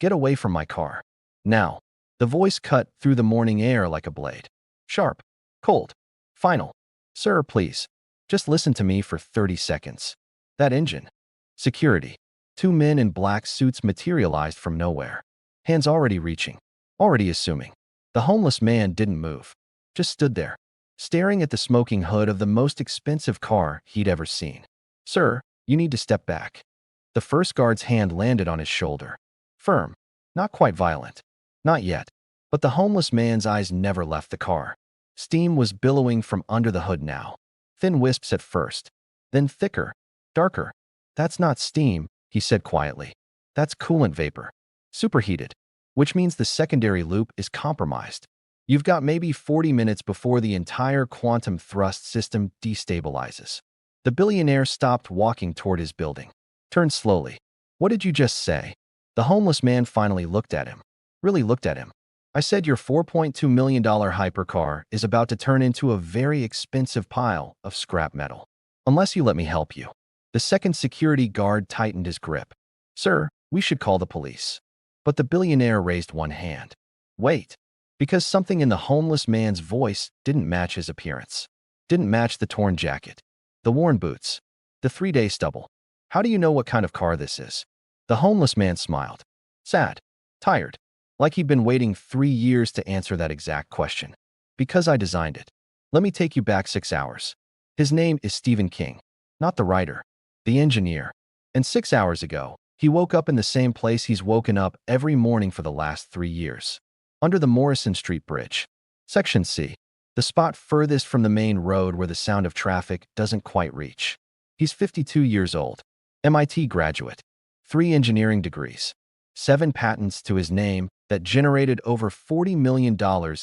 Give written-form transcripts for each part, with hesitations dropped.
Get away from my car. Now. The voice cut through the morning air like a blade. Sharp. Cold. Final. Sir, please. Just listen to me for 30 seconds. That engine. Security. Two men in black suits materialized from nowhere. Hands already reaching. Already assuming. The homeless man didn't move. Just stood there, staring at the smoking hood of the most expensive car he'd ever seen. Sir, you need to step back. The first guard's hand landed on his shoulder. Firm. Not quite violent. Not yet. But the homeless man's eyes never left the car. Steam was billowing from under the hood now. Thin wisps at first. Then thicker. Darker. That's not steam, he said quietly. That's coolant vapor. Superheated. Which means the secondary loop is compromised. You've got maybe 40 minutes before the entire quantum thrust system destabilizes. The billionaire stopped walking toward his building. Turned slowly. What did you just say? The homeless man finally looked at him. Really looked at him. I said your $4.2 million hypercar is about to turn into a very expensive pile of scrap metal. Unless you let me help you. The second security guard tightened his grip. Sir, we should call the police. But the billionaire raised one hand. Wait. Because something in the homeless man's voice didn't match his appearance. Didn't match the torn jacket. The worn boots. The 3-day stubble. How do you know what kind of car this is? The homeless man smiled. Sad. Tired. Like he'd been waiting 3 years to answer that exact question. Because I designed it. Let me take you back 6 hours. His name is Stephen King. Not the writer. The engineer. And 6 hours ago, he woke up in the same place he's woken up every morning for the last 3 years. Under the Morrison Street Bridge. Section C. The spot furthest from the main road where the sound of traffic doesn't quite reach. He's 52 years old. MIT graduate. 3 engineering degrees. 7 patents to his name that generated over $40 million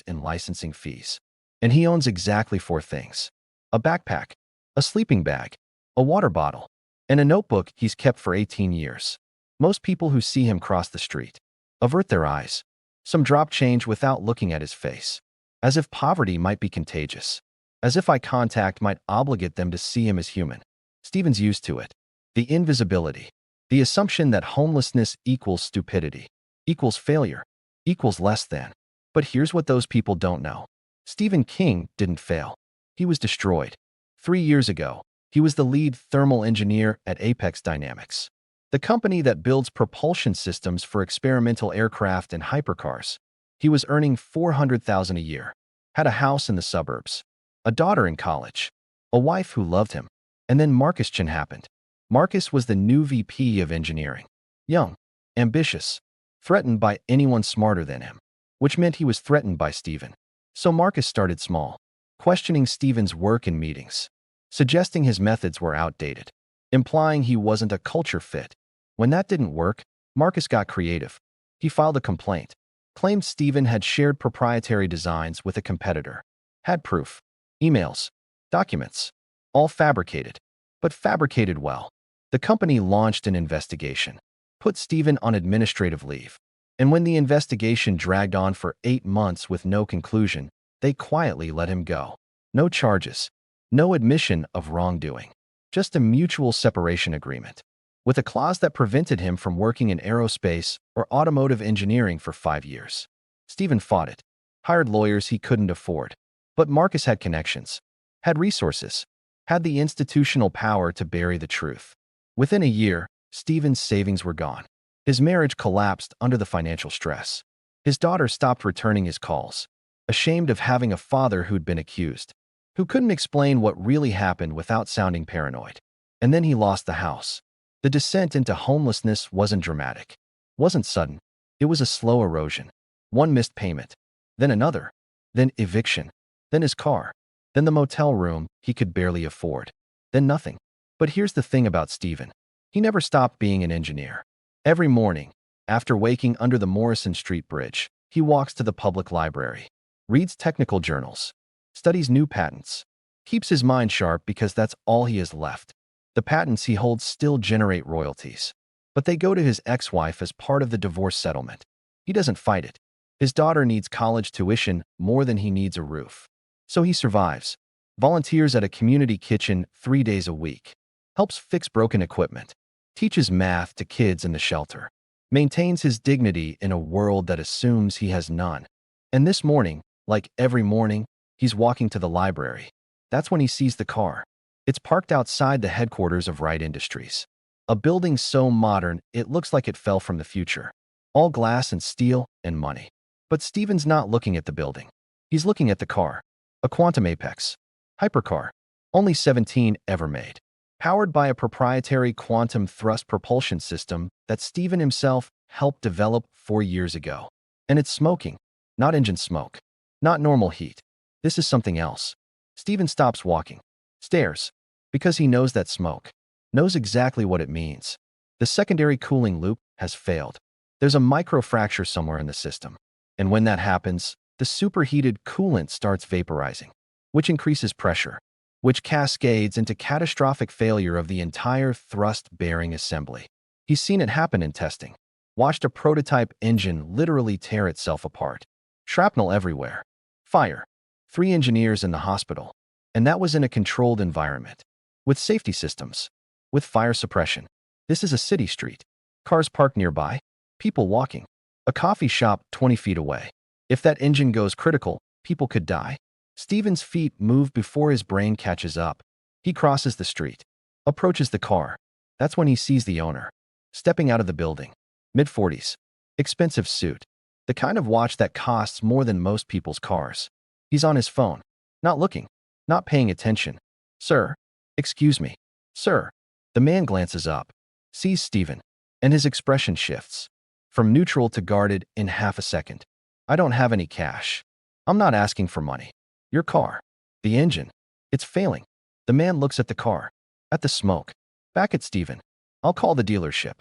in licensing fees. And he owns exactly 4 things. A backpack. A sleeping bag. A water bottle. And a notebook he's kept for 18 years. Most people who see him cross the street avert their eyes. Some drop change without looking at his face. As if poverty might be contagious. As if eye contact might obligate them to see him as human. Stephen's used to it. The invisibility. The assumption that homelessness equals stupidity. Equals failure. Equals less than. But here's what those people don't know. Stephen King didn't fail. He was destroyed. 3 years ago, he was the lead thermal engineer at Apex Dynamics. The company that builds propulsion systems for experimental aircraft and hypercars. He was earning $400,000 a year. Had a house in the suburbs. A daughter in college. A wife who loved him. And then Marcus Chin happened. Marcus was the new VP of engineering. Young. Ambitious. Threatened by anyone smarter than him. Which meant he was threatened by Stephen. So Marcus started small. Questioning Stephen's work in meetings. Suggesting his methods were outdated. Implying he wasn't a culture fit. When that didn't work, Marcus got creative. He filed a complaint. Claimed Stephen had shared proprietary designs with a competitor. Had proof. Emails. Documents. All fabricated. But fabricated well. The company launched an investigation. Put Stephen on administrative leave. And when the investigation dragged on for 8 months with no conclusion, they quietly let him go. No charges. No admission of wrongdoing. Just a mutual separation agreement. With a clause that prevented him from working in aerospace or automotive engineering for 5 years. Stephen fought it. Hired lawyers he couldn't afford. But Marcus had connections. Had resources. Had the institutional power to bury the truth. Within a year, Stephen's savings were gone. His marriage collapsed under the financial stress. His daughter stopped returning his calls. Ashamed of having a father who'd been accused. Who couldn't explain what really happened without sounding paranoid. And then he lost the house. The descent into homelessness wasn't dramatic. Wasn't sudden. It was a slow erosion. One missed payment. Then another. Then eviction. Then his car. Then the motel room he could barely afford. Then nothing. But here's the thing about Stephen. He never stopped being an engineer. Every morning, after waking under the Morrison Street Bridge, he walks to the public library. Reads technical journals. Studies new patents. Keeps his mind sharp because that's all he has left. The patents he holds still generate royalties. But they go to his ex-wife as part of the divorce settlement. He doesn't fight it. His daughter needs college tuition more than he needs a roof. So he survives. Volunteers at a community kitchen 3 days a week. Helps fix broken equipment. Teaches math to kids in the shelter. maintains his dignity in a world that assumes he has none. And this morning, like every morning, he's walking to the library. That's when he sees the car. It's parked outside the headquarters of Wright Industries. A building so modern, it looks like it fell from the future. All glass and steel and money. But Steven's not looking at the building. He's looking at the car. A Quantum Apex. Hypercar. Only 17 ever made. Powered by a proprietary quantum thrust propulsion system that Steven himself helped develop 4 years ago. And it's smoking. Not engine smoke. Not normal heat. This is something else. Steven stops walking. Stares. Because he knows that smoke. Knows exactly what it means. The secondary cooling loop has failed. There's a microfracture somewhere in the system. And when that happens, the superheated coolant starts vaporizing, which increases pressure, which cascades into catastrophic failure of the entire thrust-bearing assembly. He's seen it happen in testing. Watched a prototype engine literally tear itself apart. Shrapnel everywhere. Fire. 3 engineers in the hospital. And that was in a controlled environment. With safety systems. With fire suppression. This is a city street. Cars parked nearby. People walking. A coffee shop 20 feet away. If that engine goes critical, people could die. Steven's feet move before his brain catches up. He crosses the street. Approaches the car. That's when he sees the owner. Stepping out of the building. Mid-40s. Expensive suit. The kind of watch that costs more than most people's cars. He's on his phone. Not looking. Not paying attention. Sir. Excuse me. Sir. The man glances up. Sees Steven. And his expression shifts. From neutral to guarded in half a second. I don't have any cash. I'm not asking for money. Your car. The engine. It's failing. The man looks at the car. At the smoke. Back at Steven. I'll call the dealership.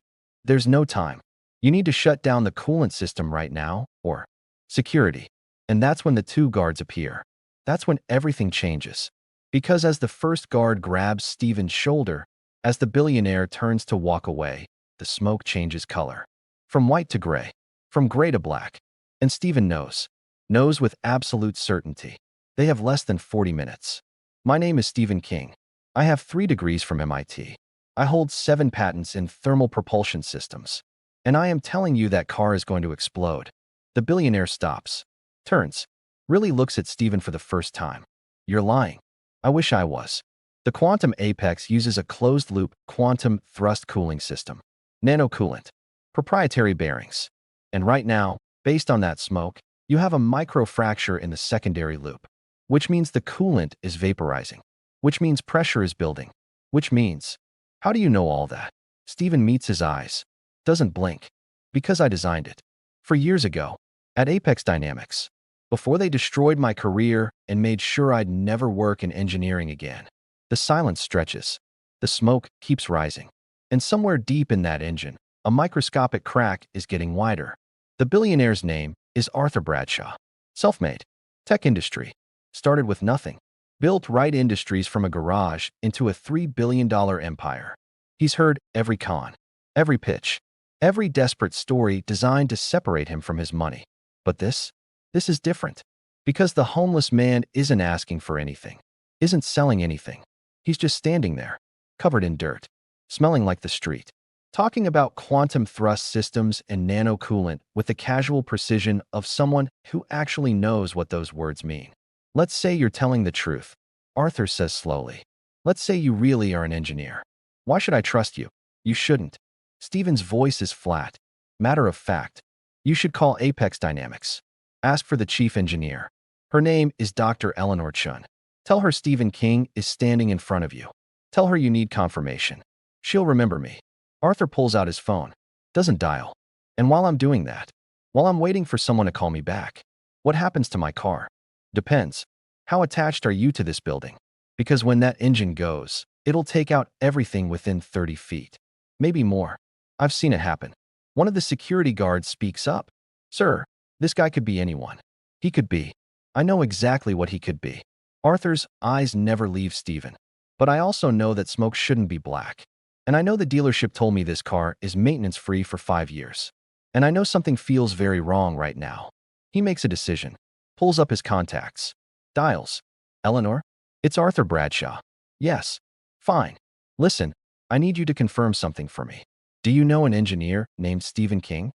There's no time. You need to shut down the coolant system right now, or security. And that's when the 2 guards appear. That's when everything changes. Because as the first guard grabs Steven's shoulder, as the billionaire turns to walk away, the smoke changes color. From white to gray. From gray to black. And Steven knows. Knows with absolute certainty. They have less than 40 minutes. My name is Stephen King. I have 3 degrees from MIT. I hold 7 patents in thermal propulsion systems. And I am telling you that car is going to explode. The billionaire stops. Turns. Really looks at Steven for the first time. You're lying. I wish I was. The Quantum Apex uses a closed-loop quantum thrust cooling system. Nano coolant. Proprietary bearings. And right now, based on that smoke, you have a microfracture in the secondary loop. Which means the coolant is vaporizing. Which means pressure is building. Which means... How do you know all that? Steven meets his eyes. Doesn't blink. Because I designed it. 4 years ago. At Apex Dynamics. Before they destroyed my career and made sure I'd never work in engineering again. The silence stretches. The smoke keeps rising. And somewhere deep in that engine, a microscopic crack is getting wider. The billionaire's name is Arthur Bradshaw. Self-made. Tech industry. Started with nothing. Built Wright Industries from a garage into a $3 billion empire. He's heard every con, every pitch, every desperate story designed to separate him from his money. But this is different. Because the homeless man isn't asking for anything, isn't selling anything. He's just standing there, covered in dirt, smelling like the street, talking about quantum thrust systems and nano coolant with the casual precision of someone who actually knows what those words mean. Let's say you're telling the truth, Arthur says slowly. Let's say you really are an engineer. Why should I trust you? You shouldn't. Steven's voice is flat. Matter of fact. You should call Apex Dynamics. Ask for the chief engineer. Her name is Dr. Eleanor Chun. Tell her Stephen King is standing in front of you. Tell her you need confirmation. She'll remember me. Arthur pulls out his phone. Doesn't dial. And while I'm doing that, while I'm waiting for someone to call me back, what happens to my car? Depends. How attached are you to this building? Because when that engine goes, it'll take out everything within 30 feet. Maybe more. I've seen it happen. One of the security guards speaks up. Sir, this guy could be anyone. He could be. I know exactly what he could be. Arthur's eyes never leave Steven. But I also know that smoke shouldn't be black. And I know the dealership told me this car is maintenance-free for 5 years. And I know something feels very wrong right now. He makes a decision. Pulls up his contacts. Dials. Eleanor? It's Arthur Bradshaw. Yes. Fine. Listen, I need you to confirm something for me. Do you know an engineer named Stephen King?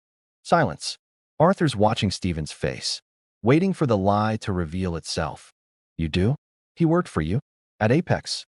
Silence. Arthur's watching Stephen's face, waiting for the lie to reveal itself. You do? He worked for you? At Apex?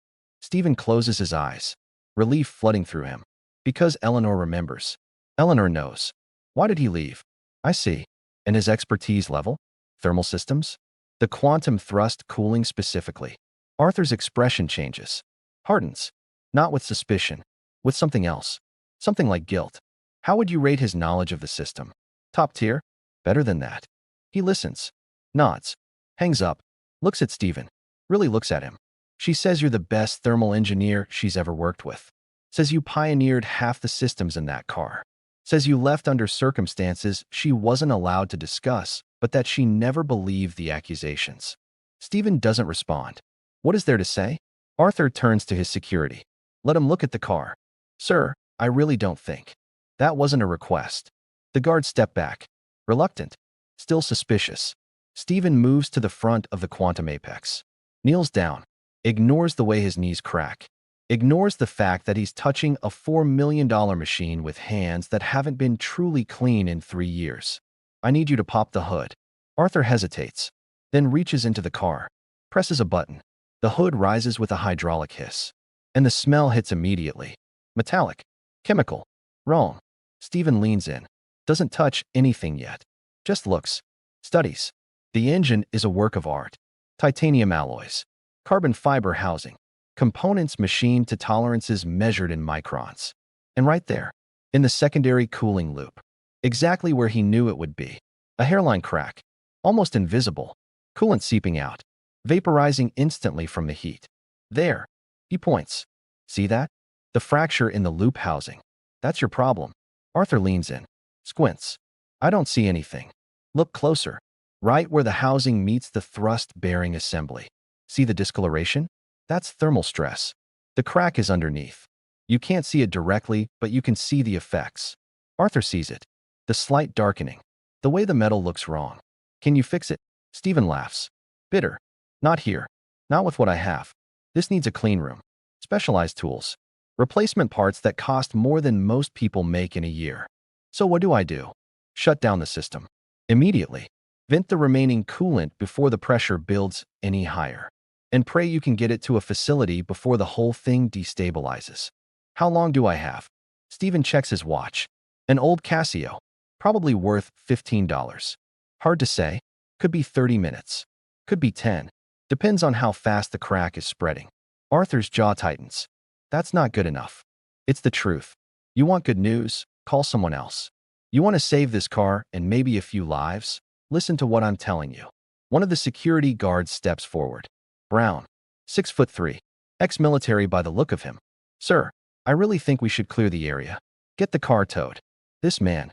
Stephen closes his eyes, relief flooding through him. Because Eleanor remembers. Eleanor knows. Why did he leave? I see. And his expertise level? Thermal systems? The quantum thrust cooling specifically. Arthur's expression changes. Hardens. Not with suspicion. With something else. Something like guilt. How would you rate his knowledge of the system? Top tier? Better than that. He listens. Nods. Hangs up. Looks at Stephen. Really looks at him. She says you're the best thermal engineer she's ever worked with. Says you pioneered half the systems in that car. Says you left under circumstances she wasn't allowed to discuss, but that she never believed the accusations. Stephen doesn't respond. What is there to say? Arthur turns to his security. Let him look at the car. Sir, I really don't think. That wasn't a request. The guard stepped back. Reluctant. Still suspicious. Stephen moves to the front of the quantum apex. Kneels down. Ignores the way his knees crack. Ignores the fact that he's touching a $4 million machine with hands that haven't been truly clean in 3 years. I need you to pop the hood. Arthur hesitates, then reaches into the car, presses a button. The hood rises with a hydraulic hiss, and the smell hits immediately. Metallic. Chemical. Wrong. Stephen leans in. Doesn't touch anything yet. Just looks. Studies. The engine is a work of art. Titanium alloys. Carbon fiber housing. Components machined to tolerances measured in microns. And right there, in the secondary cooling loop, exactly where he knew it would be. A hairline crack. Almost invisible. Coolant seeping out. Vaporizing instantly from the heat. There. He points. See that? The fracture in the loop housing. That's your problem. Arthur leans in. Squints. I don't see anything. Look closer. Right where the housing meets the thrust-bearing assembly. See the discoloration? That's thermal stress. The crack is underneath. You can't see it directly, but you can see the effects. Arthur sees it. The slight darkening. The way the metal looks wrong. Can you fix it? Stephen laughs. Bitter. Not here. Not with what I have. This needs a clean room. Specialized tools. Replacement parts that cost more than most people make in a year. So what do? Shut down the system. Immediately. Vent the remaining coolant before the pressure builds any higher. And pray you can get it to a facility before the whole thing destabilizes. How long do I have? Stephen checks his watch. An old Casio. Probably worth $15. Hard to say. Could be 30 minutes. Could be 10. Depends on how fast the crack is spreading. Arthur's jaw tightens. That's not good enough. It's the truth. You want good news? Call someone else. You want to save this car and maybe a few lives? Listen to what I'm telling you. One of the security guards steps forward. Brown. 6'3". Ex-military by the look of him. Sir, I really think we should clear the area. Get the car towed. This man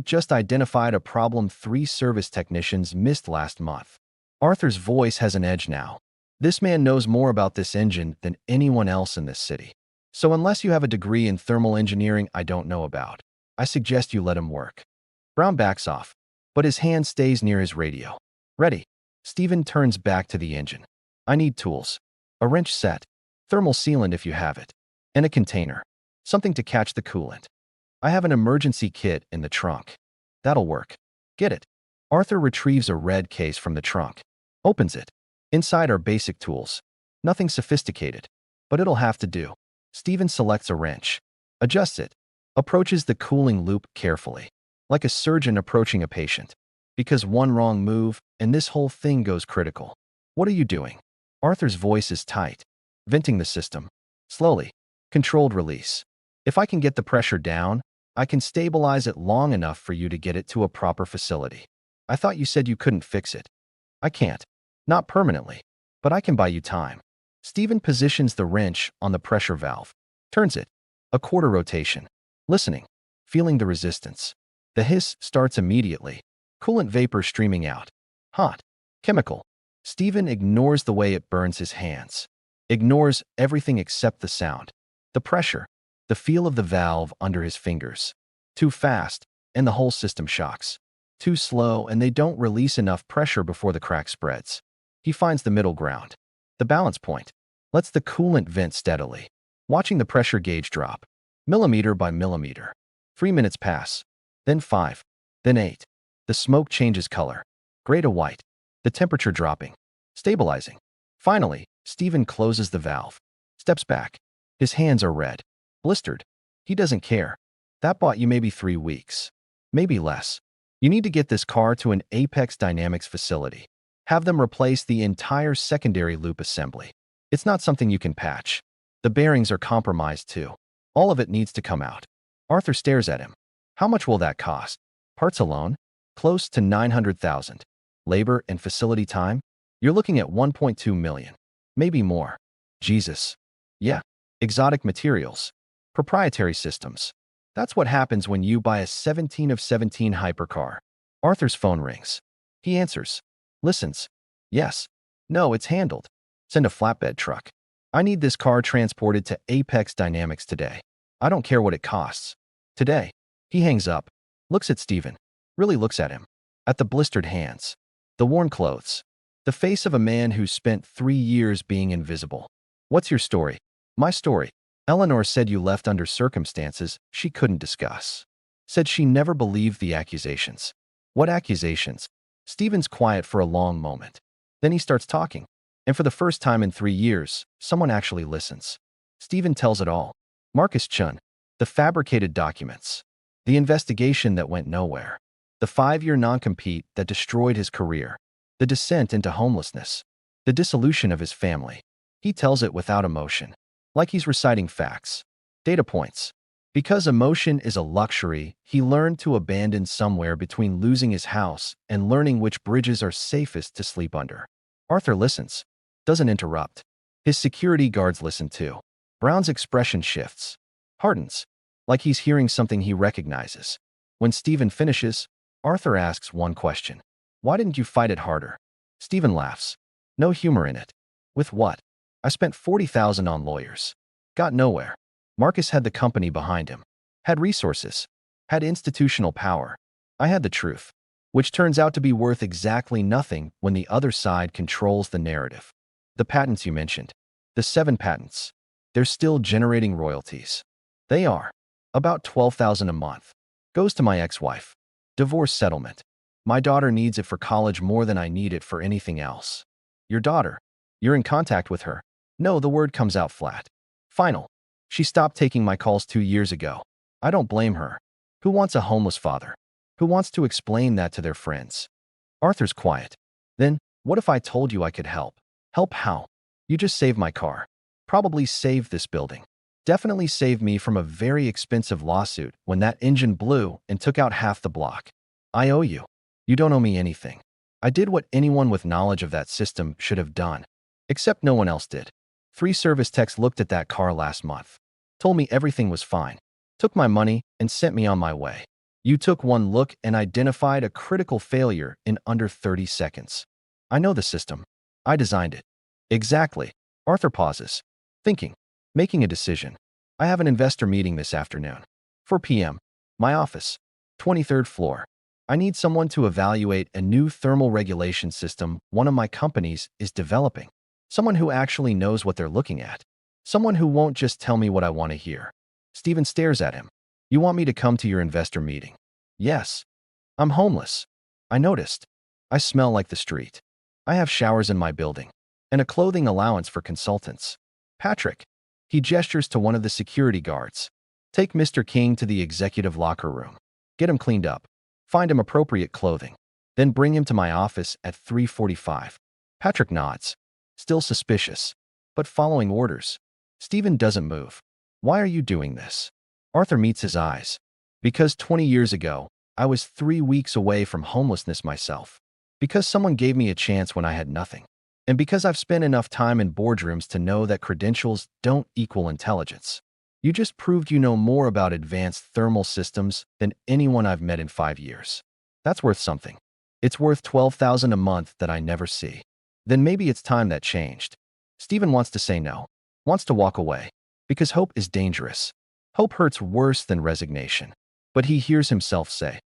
just identified a problem 3 service technicians missed last month. Arthur's voice has an edge now. This man knows more about this engine than anyone else in this city. So unless you have a degree in thermal engineering I don't know about, I suggest you let him work. Brown backs off, but his hand stays near his radio. Ready. Stephen turns back to the engine. I need tools. A wrench set. Thermal sealant if you have it. And a container. Something to catch the coolant. I have an emergency kit in the trunk. That'll work. Get it. Arthur retrieves a red case from the trunk. Opens it. Inside are basic tools. Nothing sophisticated. But it'll have to do. Stephen selects a wrench. Adjusts it. Approaches the cooling loop carefully. Like a surgeon approaching a patient. Because one wrong move, and this whole thing goes critical. What are you doing? Arthur's voice is tight. Venting the system. Slowly. Controlled release. If I can get the pressure down, I can stabilize it long enough for you to get it to a proper facility. I thought you said you couldn't fix it. I can't. Not permanently. But I can buy you time. Stephen positions the wrench on the pressure valve. Turns it. A quarter rotation. Listening. Feeling the resistance. The hiss starts immediately. Coolant vapor streaming out. Hot. Chemical. Stephen ignores the way it burns his hands. Ignores everything except the sound. The pressure. The feel of the valve under his fingers. Too fast, and the whole system shocks. Too slow, and they don't release enough pressure before the crack spreads. He finds the middle ground. The balance point. Lets the coolant vent steadily. Watching the pressure gauge drop. millimeter by millimeter. 3 minutes pass, then 5, then 8. The smoke changes color, gray to white, the temperature dropping, stabilizing. Finally, Stephen closes the valve, steps back. His hands are red, blistered. He doesn't care. That bought you maybe 3 weeks, maybe less. You need to get this car to an Apex Dynamics facility. Have them replace the entire secondary loop assembly. It's not something you can patch. The bearings are compromised too. All of it needs to come out. Arthur stares at him. How much will that cost? Parts alone? Close to 900,000. Labor and facility time? You're looking at 1.2 million. Maybe more. Jesus. Yeah. Exotic materials. Proprietary systems. That's what happens when you buy a 17 of 17 hypercar. Arthur's phone rings. He answers. Listens. Yes. No, it's handled. Send a flatbed truck. I need this car transported to Apex Dynamics today. I don't care what it costs. Today. He hangs up. Looks at Stephen. Really looks at him. At the blistered hands. The worn clothes. The face of a man who spent 3 years being invisible. What's your story? My story. Eleanor said you left under circumstances she couldn't discuss. Said she never believed the accusations. What accusations? Stephen's quiet for a long moment. Then he starts talking. And for the first time in 3 years, someone actually listens. Stephen tells it all. Marcus Chun. The fabricated documents. The investigation that went nowhere. The 5-year non-compete that destroyed his career. The descent into homelessness. The dissolution of his family. He tells it without emotion. Like he's reciting facts. Data points. Because emotion is a luxury, he learned to abandon somewhere between losing his house and learning which bridges are safest to sleep under. Arthur listens. Doesn't interrupt. His security guards listen too. Brown's expression shifts. Hardens. Like he's hearing something he recognizes. When Stephen finishes, Arthur asks one question. Why didn't you fight it harder? Stephen laughs. No humor in it. With what? I spent 40,000 on lawyers. Got nowhere. Marcus had the company behind him. Had resources. Had institutional power. I had the truth. Which turns out to be worth exactly nothing when the other side controls the narrative. The patents you mentioned. The 7 patents. They're still generating royalties. They are. About 12,000 a month. Goes to my ex-wife. Divorce settlement. My daughter needs it for college more than I need it for anything else. Your daughter. You're in contact with her. No, the word comes out flat. Final. She stopped taking my calls 2 years ago. I don't blame her. Who wants a homeless father? Who wants to explain that to their friends? Arthur's quiet. Then, what if I told you I could help? Help how? You just saved my car. Probably saved this building. Definitely saved me from a very expensive lawsuit when that engine blew and took out half the block. I owe you. You don't owe me anything. I did what anyone with knowledge of that system should have done. Except no one else did. 3 service techs looked at that car last month. Told me everything was fine. Took my money and sent me on my way. You took one look and identified a critical failure in under 30 seconds. I know the system. I designed it. Exactly. Arthur pauses. Thinking. Making a decision. I have an investor meeting this afternoon. 4 p.m. My office. 23rd floor. I need someone to evaluate a new thermal regulation system one of my companies is developing. Someone who actually knows what they're looking at. Someone who won't just tell me what I want to hear. Stephen stares at him. You want me to come to your investor meeting? Yes. I'm homeless. I noticed. I smell like the street. I have showers in my building. And a clothing allowance for consultants. Patrick. He gestures to one of the security guards. Take Mr. King to the executive locker room. Get him cleaned up. Find him appropriate clothing. Then bring him to my office at 3:45. Patrick nods. Still suspicious, but following orders. Stephen doesn't move. Why are you doing this? Arthur meets his eyes. Because 20 years ago, I was 3 weeks away from homelessness myself. Because someone gave me a chance when I had nothing. And because I've spent enough time in boardrooms to know that credentials don't equal intelligence. You just proved you know more about advanced thermal systems than anyone I've met in 5 years. That's worth something. It's worth 12,000 a month that I never see. Then maybe it's time that changed. Stephen wants to say no. Wants to walk away. Because hope is dangerous. Hope hurts worse than resignation. But he hears himself say,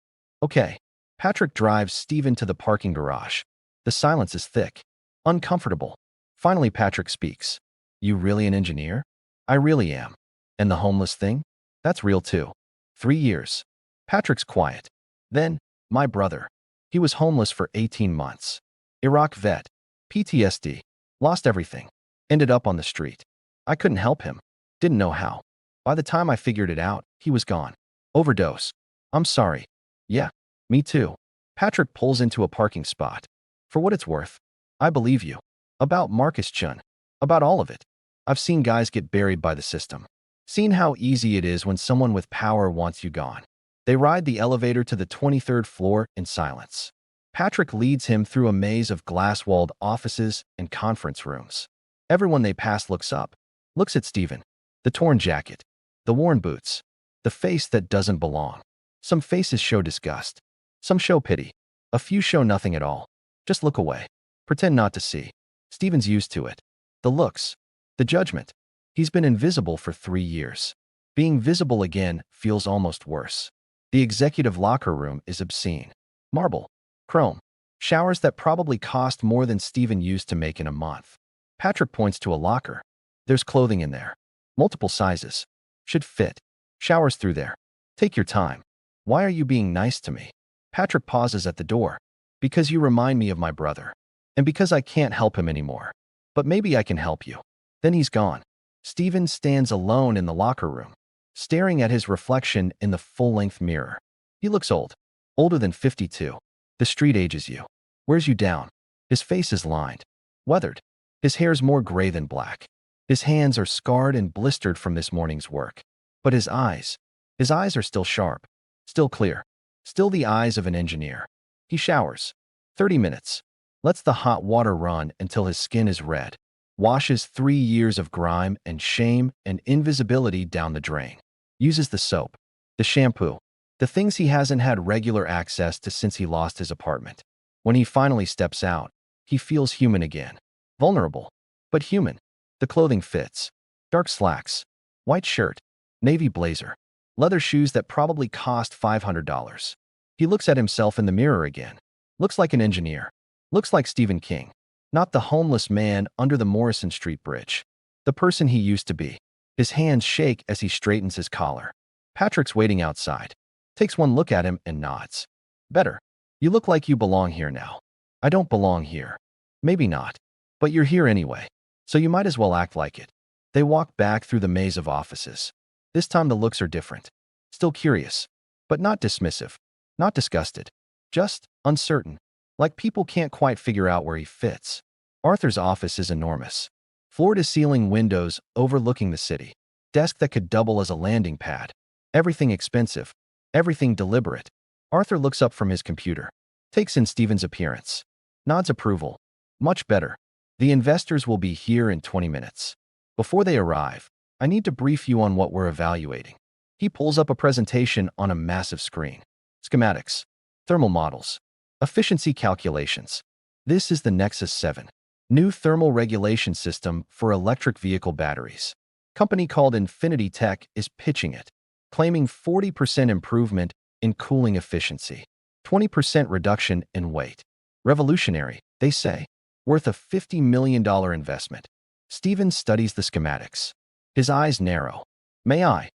okay. Patrick drives Stephen to the parking garage. The silence is thick. Uncomfortable. Finally Patrick speaks. You really an engineer? I really am. And the homeless thing? That's real too. 3 years. Patrick's quiet. Then, my brother. He was homeless for 18 months. Iraq vet. PTSD. Lost everything. Ended up on the street. I couldn't help him. Didn't know how. By the time I figured it out, he was gone. Overdose. I'm sorry. Yeah, me too. Patrick pulls into a parking spot. For what it's worth, I believe you. About Marcus Chun. About all of it. I've seen guys get buried by the system. Seen how easy it is when someone with power wants you gone. They ride the elevator to the 23rd floor in silence. Patrick leads him through a maze of glass-walled offices and conference rooms. Everyone they pass looks up, looks at Stephen. The torn jacket, the worn boots, the face that doesn't belong. Some faces show disgust. Some show pity. A few show nothing at all. Just look away. Pretend not to see. Stephen's used to it. The looks. The judgment. He's been invisible for 3 years. Being visible again feels almost worse. The executive locker room is obscene. Marble. Chrome. Showers that probably cost more than Stephen used to make in a month. Patrick points to a locker. There's clothing in there. Multiple sizes. Should fit. Showers through there. Take your time. Why are you being nice to me? Patrick pauses at the door. Because you remind me of my brother. And because I can't help him anymore. But maybe I can help you. Then he's gone. Stephen stands alone in the locker room, staring at his reflection in the full-length mirror. He looks old. Older than 52. The street ages you. Wears you down. His face is lined. Weathered. His hair's more gray than black. His hands are scarred and blistered from this morning's work. But his eyes are still sharp. Still clear. Still the eyes of an engineer. He showers. 30 minutes. Lets the hot water run until his skin is red. Washes 3 years of grime and shame and invisibility down the drain. Uses the soap, the shampoo, the things he hasn't had regular access to since he lost his apartment. When he finally steps out, he feels human again. Vulnerable, but human. The clothing fits. Dark slacks, white shirt, navy blazer, leather shoes that probably cost $500. He looks at himself in the mirror again. Looks like an engineer. Looks like Stephen King. Not the homeless man under the Morrison Street Bridge. The person he used to be. His hands shake as he straightens his collar. Patrick's waiting outside. Takes one look at him and nods. Better. You look like you belong here now. I don't belong here. Maybe not. But you're here anyway. So you might as well act like it. They walk back through the maze of offices. This time the looks are different. Still curious. But not dismissive. Not disgusted. Just uncertain. Like people can't quite figure out where he fits. Arthur's office is enormous. Floor-to-ceiling windows overlooking the city. Desk that could double as a landing pad. Everything expensive. Everything deliberate. Arthur looks up from his computer. Takes in Stephen's appearance. Nods approval. Much better. The investors will be here in 20 minutes. Before they arrive, I need to brief you on what we're evaluating. He pulls up a presentation on a massive screen. Schematics. Thermal models. Efficiency calculations. This is the Nexus 7. New thermal regulation system for electric vehicle batteries. Company called Infinity Tech is pitching it, claiming 40% improvement in cooling efficiency, 20% reduction in weight. Revolutionary, they say. Worth a $50 million investment. Stephen studies the schematics. His eyes narrow. May I?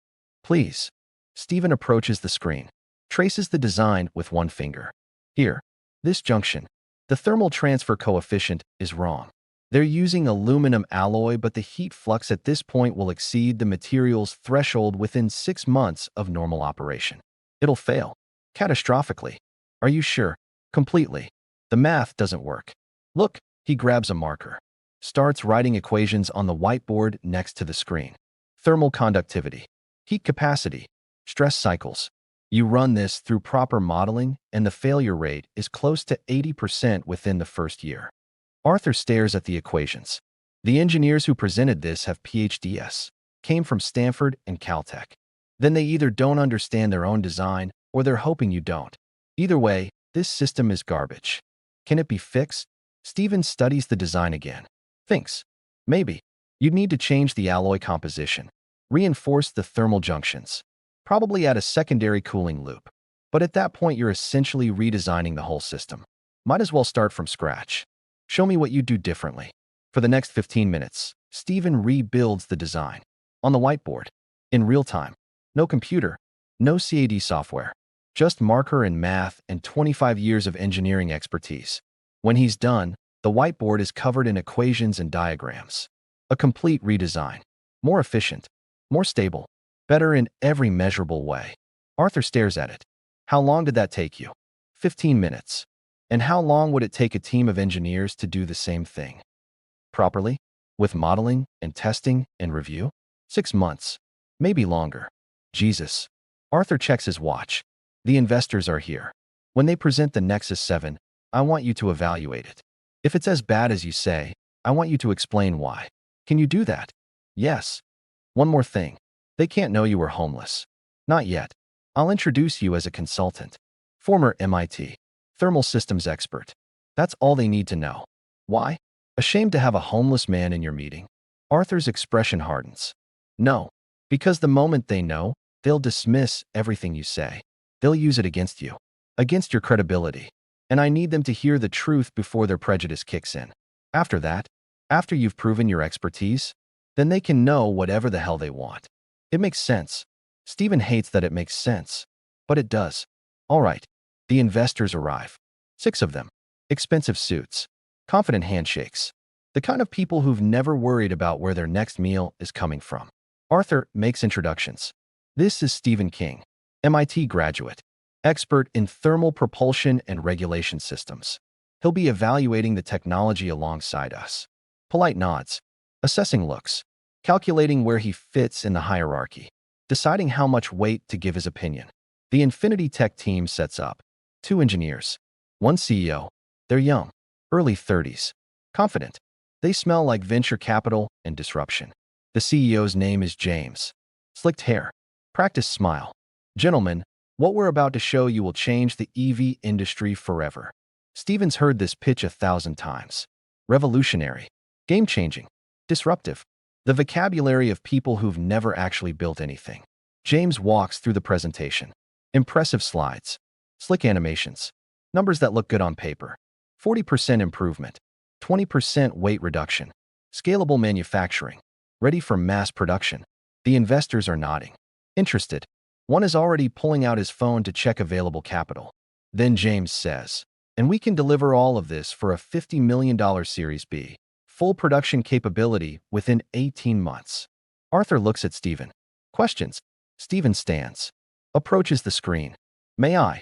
Please. Stephen approaches the screen. Traces the design with one finger. Here. This junction. The thermal transfer coefficient is wrong. They're using aluminum alloy, but the heat flux at this point will exceed the material's threshold within 6 months of normal operation. It'll fail. Catastrophically. Are you sure? Completely. The math doesn't work. Look, he grabs a marker. Starts writing equations on the whiteboard next to the screen. Thermal conductivity. Heat capacity. Stress cycles. You run this through proper modeling, and the failure rate is close to 80% within the first year. Arthur stares at the equations. The engineers who presented this have PhDs, came from Stanford and Caltech. Then they either don't understand their own design, or they're hoping you don't. Either way, this system is garbage. Can it be fixed? Stephen studies the design again. Thinks. Maybe. You'd need to change the alloy composition. Reinforce the thermal junctions. Probably add a secondary cooling loop. But at that point, you're essentially redesigning the whole system. Might as well start from scratch. Show me what you do differently. For the next 15 minutes, Stephen rebuilds the design. On the whiteboard. In real time. No computer, no CAD software, just marker and math and 25 years of engineering expertise. When he's done, the whiteboard is covered in equations and diagrams. A complete redesign. More efficient, more stable, better in every measurable way. Arthur stares at it. How long did that take you? 15 minutes. And how long would it take a team of engineers to do the same thing? Properly? With modeling and testing and review? 6 months. Maybe longer. Jesus. Arthur checks his watch. The investors are here. When they present the Nexus 7, I want you to evaluate it. If it's as bad as you say, I want you to explain why. Can you do that? Yes. One more thing. They can't know you were homeless. Not yet. I'll introduce you as a consultant. Former MIT. Thermal systems expert. That's all they need to know. Why? Ashamed to have a homeless man in your meeting? Arthur's expression hardens. No. Because the moment they know, they'll dismiss everything you say. They'll use it against you. Against your credibility. And I need them to hear the truth before their prejudice kicks in. After that, after you've proven your expertise, then they can know whatever the hell they want. It makes sense. Stephen hates that it makes sense. But it does. All right. The investors arrive. 6 of them. Expensive suits. Confident handshakes. The kind of people who've never worried about where their next meal is coming from. Arthur makes introductions. This is Stephen King, MIT graduate, expert in thermal propulsion and regulation systems. He'll be evaluating the technology alongside us. Polite nods. Assessing looks. Calculating where he fits in the hierarchy. Deciding how much weight to give his opinion. The Infinity Tech team sets up. 2 engineers. 1 CEO. They're young. Early 30s. Confident. They smell like venture capital and disruption. The CEO's name is James. Slicked hair. Practiced smile. Gentlemen, what we're about to show you will change the EV industry forever. Stephen's heard this pitch 1,000 times. Revolutionary. Game-changing. Disruptive. The vocabulary of people who've never actually built anything. James walks through the presentation. Impressive slides. Slick animations. Numbers that look good on paper. 40% improvement. 20% weight reduction. Scalable manufacturing. Ready for mass production. The investors are nodding. Interested. One is already pulling out his phone to check available capital. Then James says, and we can deliver all of this for a $50 million Series B. Full production capability within 18 months. Arthur looks at Stephen. Questions. Stephen stands. Approaches the screen. May I?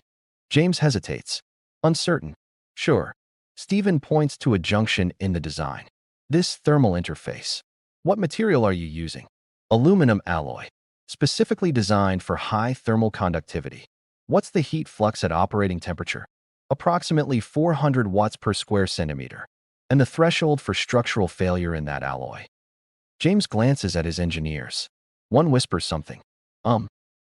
James hesitates. Uncertain. Sure. Stephen points to a junction in the design. This thermal interface. What material are you using? Aluminum alloy. Specifically designed for high thermal conductivity. What's the heat flux at operating temperature? Approximately 400 watts per square centimeter. And the threshold for structural failure in that alloy. James glances at his engineers. One whispers something.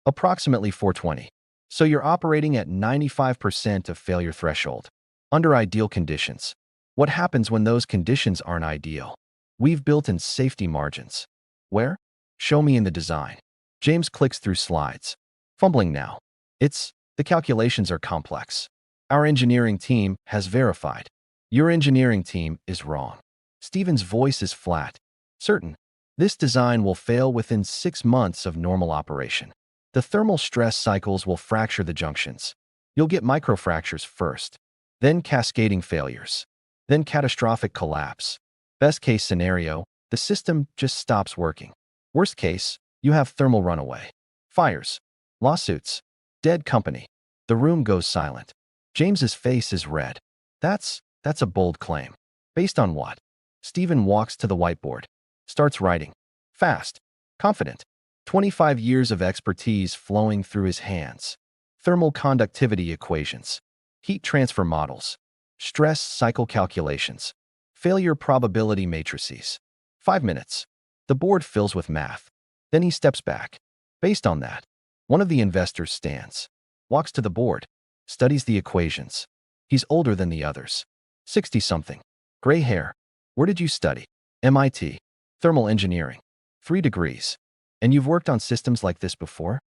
Approximately 420. So you're operating at 95% of failure threshold. Under ideal conditions. What happens when those conditions aren't ideal? We've built in safety margins. Where? Show me in the design. James clicks through slides. Fumbling now. The calculations are complex. Our engineering team has verified. Your engineering team is wrong. Stephen's voice is flat. Certain. This design will fail within 6 months of normal operation. The thermal stress cycles will fracture the junctions. You'll get microfractures first, then cascading failures, then catastrophic collapse. Best case scenario, the system just stops working. Worst case, you have thermal runaway. Fires. Lawsuits. Dead company. The room goes silent. James's face is red. That's a bold claim. Based on what? Stephen walks to the whiteboard. Starts writing. Fast. Confident. 25 years of expertise flowing through his hands. Thermal conductivity equations. Heat transfer models. Stress cycle calculations. Failure probability matrices. 5 minutes. The board fills with math. Then he steps back. Based on that, one of the investors stands. Walks to the board. Studies the equations. He's older than the others. 60-something. Gray hair. Where did you study? MIT. Thermal engineering. 3 degrees. And you've worked on systems like this before?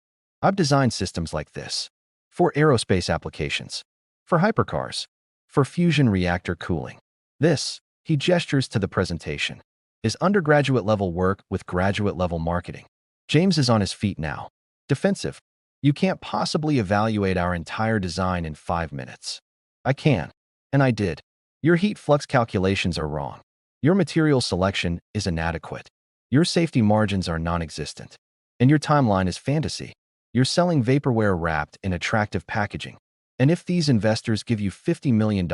I've designed systems like this. For aerospace applications. For hypercars. For fusion reactor cooling. This, he gestures to the presentation, is undergraduate level work with graduate level marketing. James is on his feet now. Defensive. You can't possibly evaluate our entire design in 5 minutes. I can. And I did. Your heat flux calculations are wrong. Your material selection is inadequate. Your safety margins are non-existent. And your timeline is fantasy. You're selling vaporware wrapped in attractive packaging. And if these investors give you $50 million,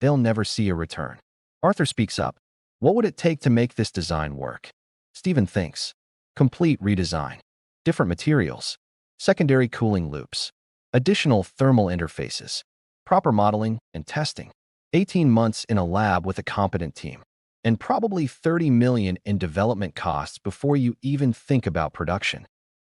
they'll never see a return. Arthur speaks up. What would it take to make this design work? Stephen thinks. Complete redesign. Different materials. Secondary cooling loops. Additional thermal interfaces. Proper modeling and testing. 18 months in a lab with a competent team. And probably $30 million in development costs before you even think about production.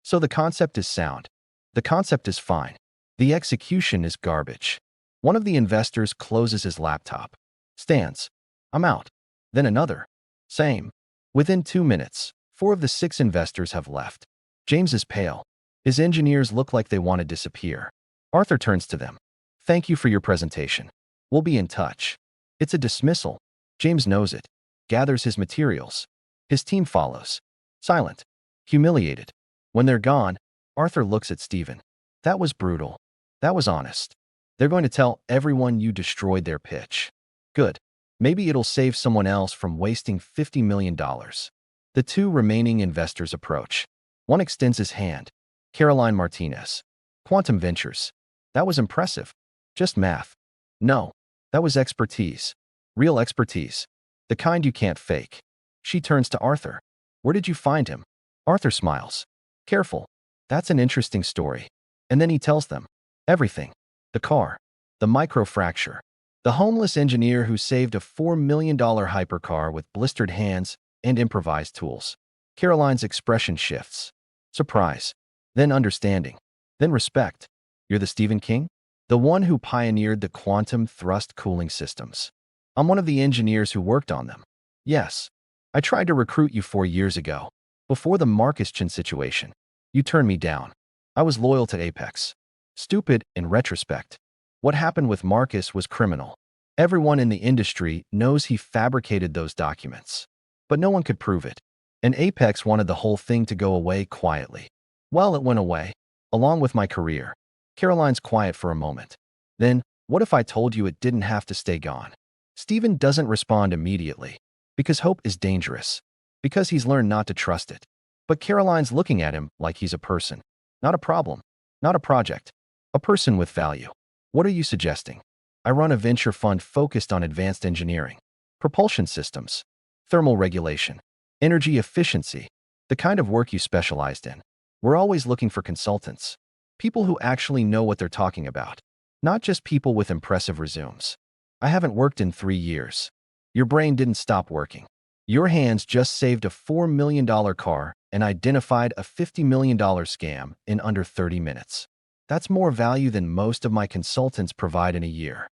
So the concept is sound. The concept is fine. The execution is garbage. One of the investors closes his laptop. Stands. I'm out. Then another. Same. Within 2 minutes, 4 of the 6 investors have left. James is pale. His engineers look like they want to disappear. Arthur turns to them. Thank you for your presentation. We'll be in touch. It's a dismissal. James knows it. Gathers his materials. His team follows. Silent. Humiliated. When they're gone, Arthur looks at Stephen. That was brutal. That was honest. They're going to tell everyone you destroyed their pitch. Good. Maybe it'll save someone else from wasting $50 million. The 2 remaining investors approach. One extends his hand. Caroline Martinez. Quantum Ventures. That was impressive. Just math. No. That was expertise. Real expertise. The kind you can't fake. She turns to Arthur. Where did you find him? Arthur smiles. Careful. That's an interesting story. And then he tells them. Everything. The car. The microfracture. The homeless engineer who saved a $4 million hypercar with blistered hands and improvised tools. Caroline's expression shifts. Surprise. Then understanding. Then respect. You're the Stephen King? The one who pioneered the quantum thrust cooling systems. I'm one of the engineers who worked on them. Yes. I tried to recruit you 4 years ago. Before the Marcus Chin situation. You turned me down. I was loyal to Apex. Stupid in retrospect. What happened with Marcus was criminal. Everyone in the industry knows he fabricated those documents. But no one could prove it. And Apex wanted the whole thing to go away quietly. Well, it went away. Along with my career. Caroline's quiet for a moment. Then, what if I told you it didn't have to stay gone? Stephen doesn't respond immediately. Because hope is dangerous. Because he's learned not to trust it. But Caroline's looking at him like he's a person. Not a problem. Not a project. A person with value. What are you suggesting? I run a venture fund focused on advanced engineering. Propulsion systems. Thermal regulation. Energy efficiency. The kind of work you specialized in. We're always looking for consultants. People who actually know what they're talking about. Not just people with impressive resumes. I haven't worked in 3 years. Your brain didn't stop working. Your hands just saved a $4 million car and identified a $50 million scam in under 30 minutes. That's more value than most of my consultants provide in a year.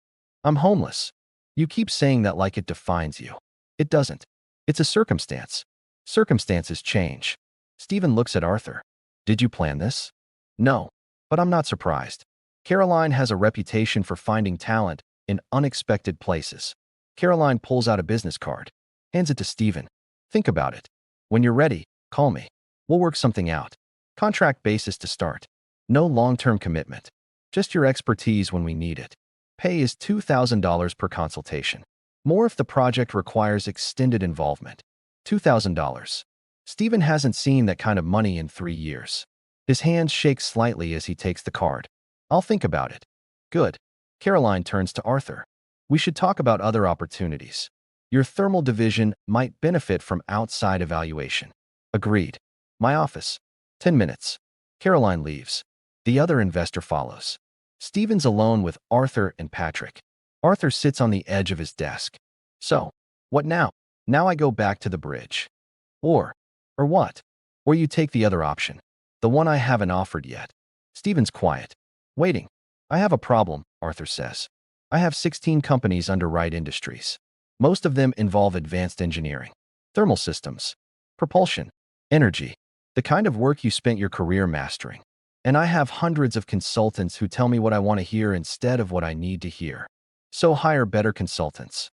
I'm homeless. You keep saying that like it defines you. It doesn't. It's a circumstance. Circumstances change. Stephen looks at Arthur. Did you plan this? No, but I'm not surprised. Caroline has a reputation for finding talent in unexpected places. Caroline pulls out a business card, hands it to Stephen. Think about it. When you're ready, call me. We'll work something out. Contract basis to start. No long-term commitment. Just your expertise when we need it. Pay is $2,000 per consultation. More if the project requires extended involvement. $2,000. Stephen hasn't seen that kind of money in 3 years. His hands shake slightly as he takes the card. I'll think about it. Good. Caroline turns to Arthur. We should talk about other opportunities. Your thermal division might benefit from outside evaluation. Agreed. My office. 10 minutes. Caroline leaves. The other investor follows. Stephen's alone with Arthur and Patrick. Arthur sits on the edge of his desk. So, what now? Now I go back to the bridge. Or what? Or you take the other option. The one I haven't offered yet. Stephen's quiet. Waiting. I have a problem, Arthur says. I have 16 companies under Wright Industries. Most of them involve advanced engineering. Thermal systems. Propulsion. Energy. The kind of work you spent your career mastering. And I have hundreds of consultants who tell me what I want to hear instead of what I need to hear. So hire better consultants.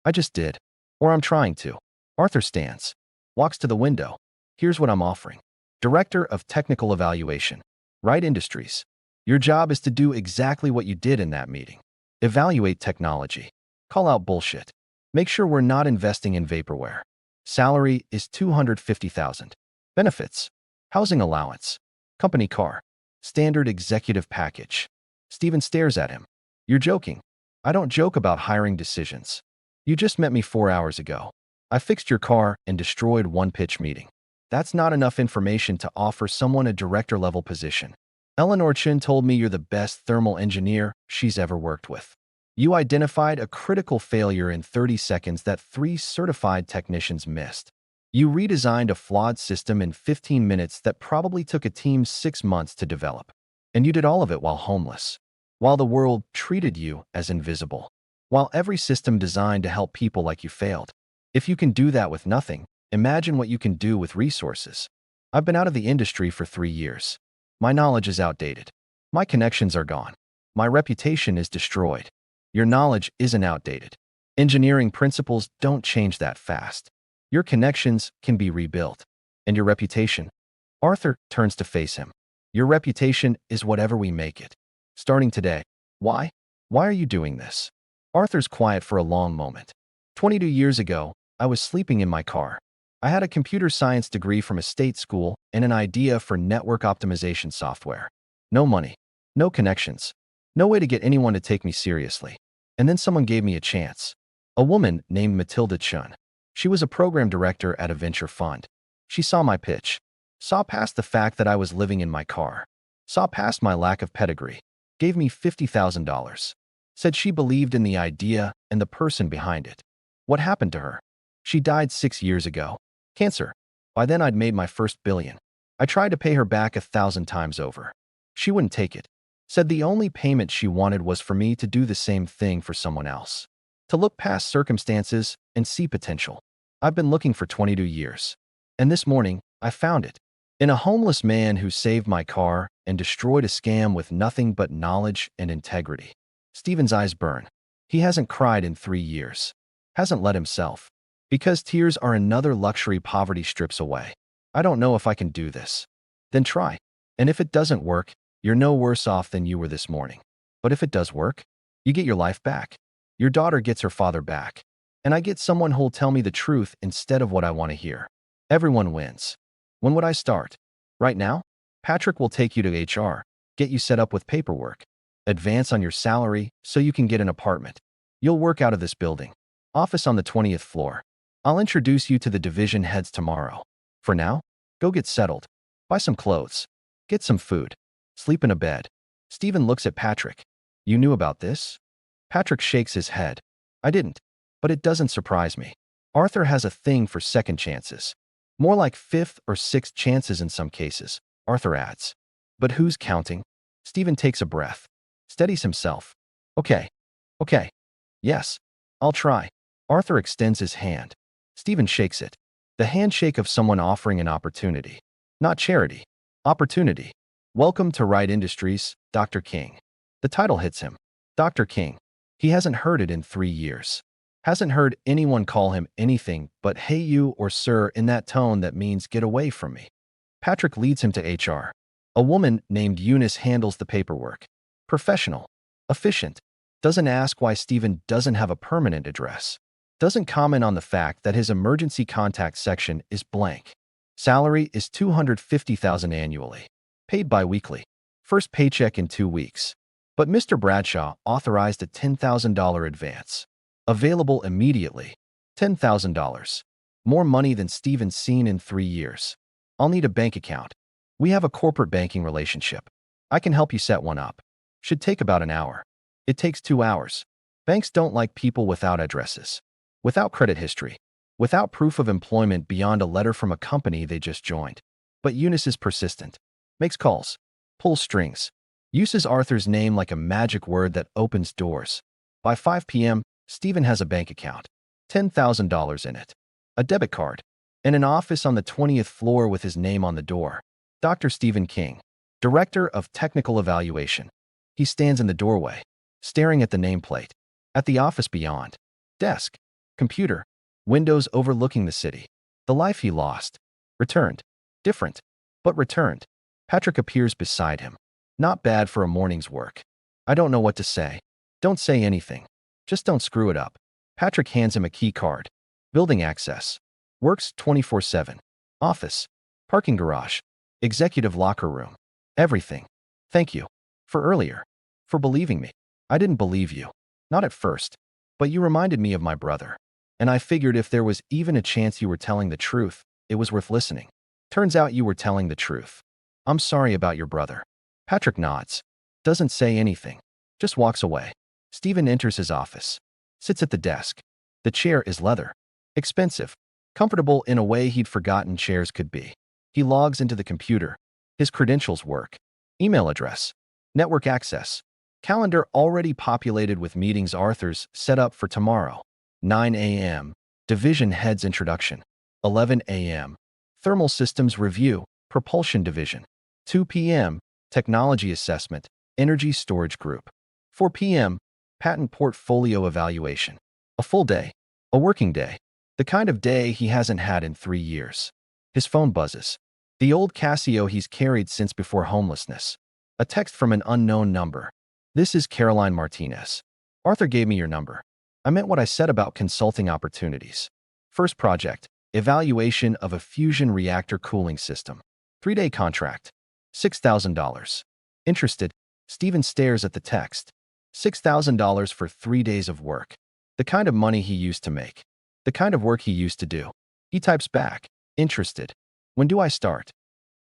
I just did. Or I'm trying to. Arthur stands. Walks to the window. Here's what I'm offering. Director of Technical Evaluation. Right Industries. Your job is to do exactly what you did in that meeting. Evaluate technology. Call out bullshit. Make sure we're not investing in vaporware. Salary is $250,000. Benefits. Housing allowance. Company car. Standard executive package. Steven stares at him. You're joking. I don't joke about hiring decisions. You just met me 4 hours ago. I fixed your car and destroyed one pitch meeting. That's not enough information to offer someone a director-level position. Eleanor Chin told me you're the best thermal engineer she's ever worked with. You identified a critical failure in 30 seconds that 3 certified technicians missed. You redesigned a flawed system in 15 minutes that probably took a team 6 months to develop. And you did all of it while homeless. While the world treated you as invisible. While every system designed to help people like you failed. If you can do that with nothing, imagine what you can do with resources. I've been out of the industry for 3 years. My knowledge is outdated. My connections are gone. My reputation is destroyed. Your knowledge isn't outdated. Engineering principles don't change that fast. Your connections can be rebuilt. And your reputation? Arthur turns to face him. Your reputation is whatever we make it. Starting today. Why? Why are you doing this? Arthur's quiet for a long moment. 22 years ago, I was sleeping in my car. I had a computer science degree from a state school and an idea for network optimization software. No money, no connections, no way to get anyone to take me seriously. And then someone gave me a chance. A woman named Matilda Chun. She was a program director at a venture fund. She saw my pitch, saw past the fact that I was living in my car, saw past my lack of pedigree, gave me $50,000. Said she believed in the idea and the person behind it. What happened to her? She died 6 years ago. Cancer. By then I'd made my first billion. I tried to pay her back 1,000 times over. She wouldn't take it. Said the only payment she wanted was for me to do the same thing for someone else. To look past circumstances and see potential. I've been looking for 22 years. And this morning, I found it. In a homeless man who saved my car and destroyed a scam with nothing but knowledge and integrity. Steven's eyes burn. He hasn't cried in 3 years. Hasn't let himself. Because tears are another luxury poverty strips away. I don't know if I can do this. Then try. And if it doesn't work, you're no worse off than you were this morning. But if it does work, you get your life back. Your daughter gets her father back. And I get someone who'll tell me the truth instead of what I want to hear. Everyone wins. When would I start? Right now? Patrick will take you to HR, get you set up with paperwork, advance on your salary so you can get an apartment. You'll work out of this building. Office on the 20th floor. I'll introduce you to the division heads tomorrow. For now, go get settled. Buy some clothes. Get some food. Sleep in a bed. Steven looks at Patrick. You knew about this? Patrick shakes his head. I didn't. But it doesn't surprise me. Arthur has a thing for second chances. More like 5th or 6th chances in some cases, Arthur adds. But who's counting? Steven takes a breath. Steadies himself. Okay. Okay. Yes. I'll try. Arthur extends his hand. Steven shakes it. The handshake of someone offering an opportunity. Not charity. Opportunity. Welcome to Right Industries, Dr. King. The title hits him. Dr. King. He hasn't heard it in 3 years. Hasn't heard anyone call him anything but hey you or sir in that tone that means get away from me. Patrick leads him to HR. A woman named Eunice handles the paperwork. Professional. Efficient. Doesn't ask why Steven doesn't have a permanent address. Doesn't comment on the fact that his emergency contact section is blank. Salary is $250,000 annually. Paid bi-weekly. First paycheck in 2 weeks. But Mr. Bradshaw authorized a $10,000 advance. Available immediately. $10,000. More money than Steven's seen in 3 years. I'll need a bank account. We have a corporate banking relationship. I can help you set one up. Should take about an hour. It takes 2 hours. Banks don't like people without addresses. Without credit history. Without proof of employment beyond a letter from a company they just joined. But Eunice is persistent. Makes calls. Pulls strings. Uses Arthur's name like a magic word that opens doors. By 5 p.m., Steven has a bank account. $10,000 in it. A debit card. And an office on the 20th floor with his name on the door. Dr. Steven King. Director of Technical Evaluation. He stands in the doorway, staring at the nameplate. At the office beyond. Desk. Computer. Windows overlooking the city. The life he lost. Returned. Different. But returned. Patrick appears beside him. Not bad for a morning's work. I don't know what to say. Don't say anything. Just don't screw it up. Patrick hands him a key card. Building access. Works 24/7. Office. Parking garage. Executive locker room. Everything. Thank you. For earlier. For believing me. I didn't believe you. Not at first. But you reminded me of my brother. And I figured if there was even a chance you were telling the truth, it was worth listening. Turns out you were telling the truth. I'm sorry about your brother. Patrick nods. Doesn't say anything. Just walks away. Stephen enters his office. Sits at the desk. The chair is leather. Expensive. Comfortable in a way he'd forgotten chairs could be. He logs into the computer. His credentials work. Email address. Network access. Calendar already populated with meetings Arthur's set up for tomorrow. 9 a.m. Division Head's introduction. 11 a.m. Thermal Systems Review, Propulsion Division. 2 p.m. Technology Assessment, Energy Storage Group. 4 p.m. Patent Portfolio Evaluation. A full day. A working day. The kind of day he hasn't had in 3 years. His phone buzzes. The old Casio he's carried since before homelessness. A text from an unknown number. This is Caroline Martinez. Arthur gave me your number. I meant what I said about consulting opportunities. First project, evaluation of a fusion reactor cooling system. 3-day contract. $6,000. Interested? Stephen stares at the text. $6,000 for 3 days of work. The kind of money he used to make. The kind of work he used to do. He types back. Interested. When do I start?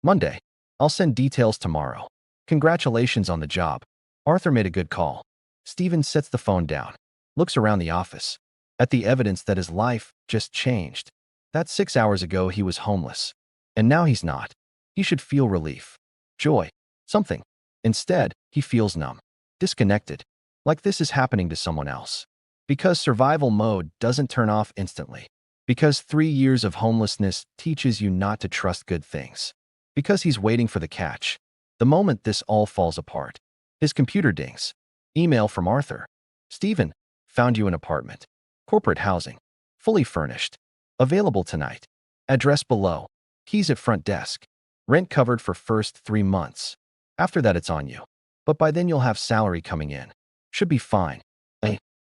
Monday. I'll send details tomorrow. Congratulations on the job. Arthur made a good call. Stephen sets the phone down. Looks around the office. At the evidence that his life just changed. That 6 hours ago he was homeless. And now he's not. He should feel relief. Joy. Something. Instead, he feels numb. Disconnected. Like this is happening to someone else. Because survival mode doesn't turn off instantly. Because 3 years of homelessness teaches you not to trust good things. Because he's waiting for the catch. The moment this all falls apart. His computer dings. Email from Arthur. Stephen, found you an apartment. Corporate housing. Fully furnished. Available tonight. Address below. Keys at front desk. Rent covered for first 3 months. After that it's on you. But by then you'll have salary coming in. Should be fine.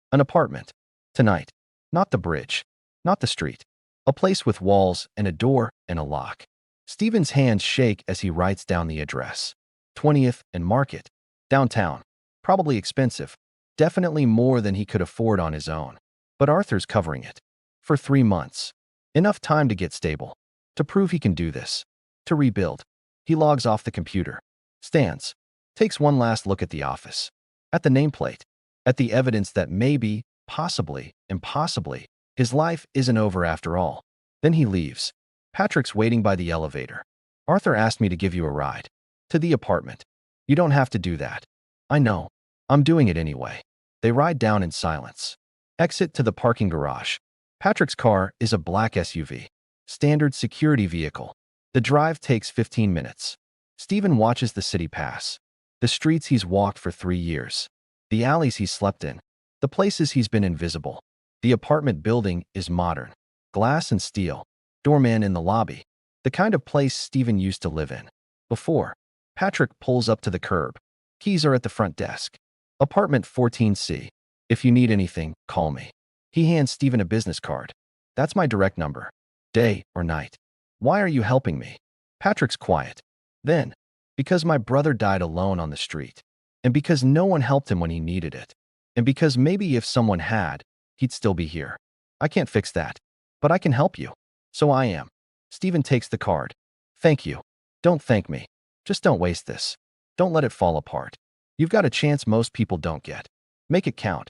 An apartment. Tonight. Not the bridge. Not the street. A place with walls and a door and a lock. Stephen's hands shake as he writes down the address. 20th and Market. Downtown. Probably expensive. Definitely more than he could afford on his own. But Arthur's covering it. For 3 months. Enough time to get stable. To prove he can do this. To rebuild. He logs off the computer. Stands. Takes one last look at the office. At the nameplate. At the evidence that maybe, possibly, impossibly, his life isn't over after all. Then he leaves. Patrick's waiting by the elevator. Arthur asked me to give you a ride. To the apartment. You don't have to do that. I know. I'm doing it anyway. They ride down in silence. Exit to the parking garage. Patrick's car is a black SUV. Standard security vehicle. The drive takes 15 minutes. Stephen watches the city pass. The streets he's walked for 3 years. The alleys he's slept in. The places he's been invisible. The apartment building is modern. Glass and steel. Doorman in the lobby. The kind of place Stephen used to live in. Before. Patrick pulls up to the curb. Keys are at the front desk. Apartment 14C. If you need anything, call me. He hands Stephen a business card. That's my direct number. Day or night. Why are you helping me? Patrick's quiet. Then, because my brother died alone on the street. And because no one helped him when he needed it. And because maybe if someone had, he'd still be here. I can't fix that. But I can help you. So I am. Stephen takes the card. Thank you. Don't thank me. Just don't waste this. Don't let it fall apart. You've got a chance most people don't get. Make it count.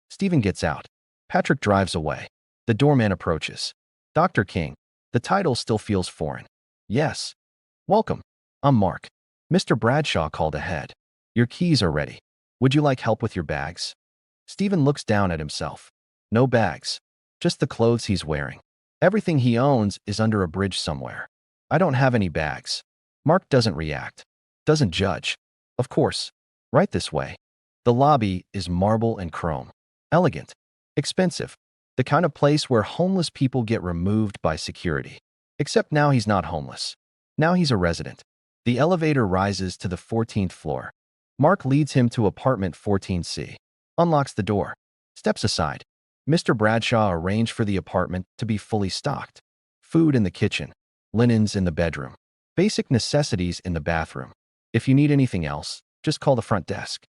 Stephen gets out. Patrick drives away. The doorman approaches. Dr. King. The title still feels foreign. Yes. Welcome. I'm Mark. Mr. Bradshaw called ahead. Your keys are ready. Would you like help with your bags? Stephen looks down at himself. No bags. Just the clothes he's wearing. Everything he owns is under a bridge somewhere. I don't have any bags. Mark doesn't react. Doesn't judge. Of course. Right this way. The lobby is marble and chrome. Elegant. Expensive. The kind of place where homeless people get removed by security. Except now he's not homeless. Now he's a resident. The elevator rises to the 14th floor. Mark leads him to apartment 14C. Unlocks the door. Steps aside. Mr. Bradshaw arranged for the apartment to be fully stocked. Food in the kitchen. Linens in the bedroom. Basic necessities in the bathroom. If you need anything else, just call the front desk.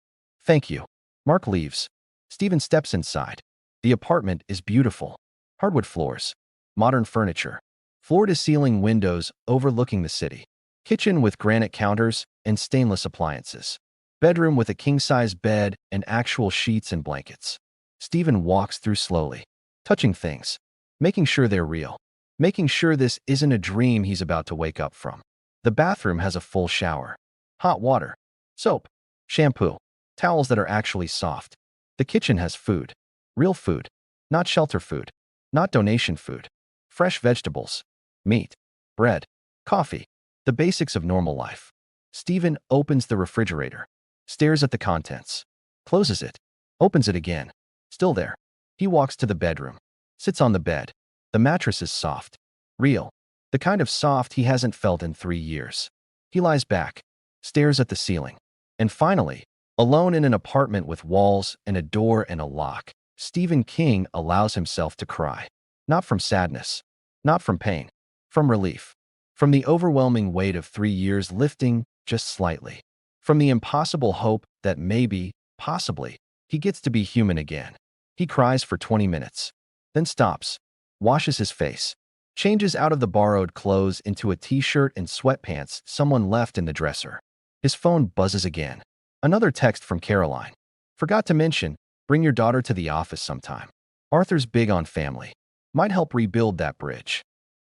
Thank you. Mark leaves. Stephen steps inside. The apartment is beautiful. Hardwood floors. Modern furniture. Floor-to-ceiling windows overlooking the city. Kitchen with granite counters and stainless appliances. Bedroom with a king-size bed and actual sheets and blankets. Stephen walks through slowly, touching things, making sure they're real, making sure this isn't a dream he's about to wake up from. The bathroom has a full shower. Hot water. Soap. Shampoo. Towels that are actually soft. The kitchen has food. Real food. Not shelter food. Not donation food. Fresh vegetables. Meat. Bread. Coffee. The basics of normal life. Stephen opens the refrigerator. Stares at the contents. Closes it. Opens it again. Still there. He walks to the bedroom. Sits on the bed. The mattress is soft. Real. The kind of soft he hasn't felt in 3 years. He lies back. Stares at the ceiling. And finally, alone in an apartment with walls and a door and a lock, Stephen King allows himself to cry. Not from sadness. Not from pain. From relief. From the overwhelming weight of 3 years lifting just slightly. From the impossible hope that maybe, possibly, he gets to be human again. He cries for 20 minutes. Then stops. Washes his face. Changes out of the borrowed clothes into a t-shirt and sweatpants someone left in the dresser. His phone buzzes again. Another text from Caroline. Forgot to mention, bring your daughter to the office sometime. Arthur's big on family. Might help rebuild that bridge.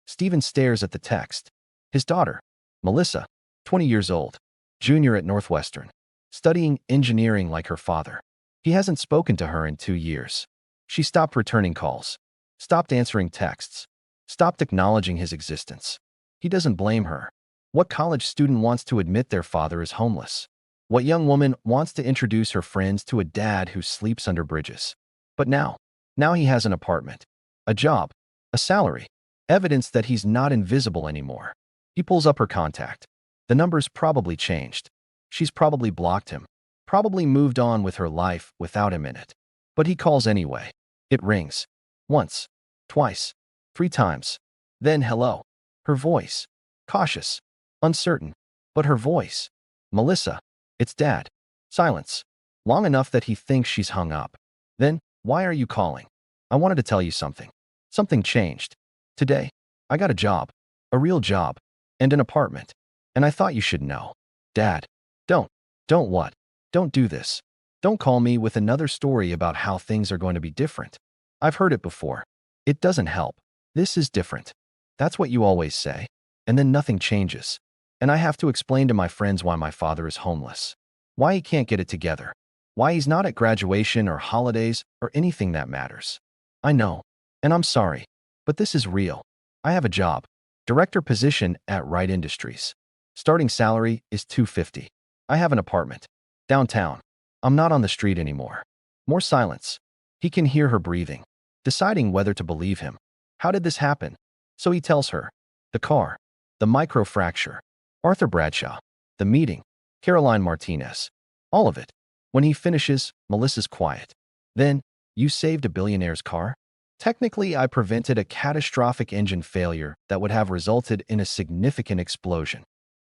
Stephen stares at the text. His daughter, Melissa, 20 years old, junior at Northwestern, studying engineering like her father. He hasn't spoken to her in 2 years. She stopped returning calls, stopped answering texts, stopped acknowledging his existence. He doesn't blame her. What college student wants to admit their father is homeless? What young woman wants to introduce her friends to a dad who sleeps under bridges? But now he has an apartment, a job, a salary, evidence that he's not invisible anymore. He pulls up her contact. The number's probably changed. She's probably blocked him, probably moved on with her life without him in it. But he calls anyway. It rings. Once, twice, 3 times. Then hello. Her voice. Cautious. Uncertain. But her voice. Melissa. It's Dad. Silence. Long enough that he thinks she's hung up. Then, why are you calling? I wanted to tell you something. Something changed. Today, I got a job. A real job. And an apartment. And I thought you should know. Dad. Don't what? Don't do this. Don't call me with another story about how things are going to be different. I've heard it before. It doesn't help. This is different. That's what you always say. And then nothing changes. And I have to explain to my friends why my father is homeless. Why he can't get it together. Why he's not at graduation or holidays or anything that matters. I know. And I'm sorry. But this is real. I have a job. Director position at Wright Industries. Starting salary is $250. I have an apartment. Downtown. I'm not on the street anymore. More silence. He can hear her breathing. Deciding whether to believe him. How did this happen? So he tells her. The car. The microfracture. Arthur Bradshaw. The meeting. Caroline Martinez. All of it. When he finishes, Melissa's quiet. Then, you saved a billionaire's car? Technically, I prevented a catastrophic engine failure that would have resulted in a significant explosion.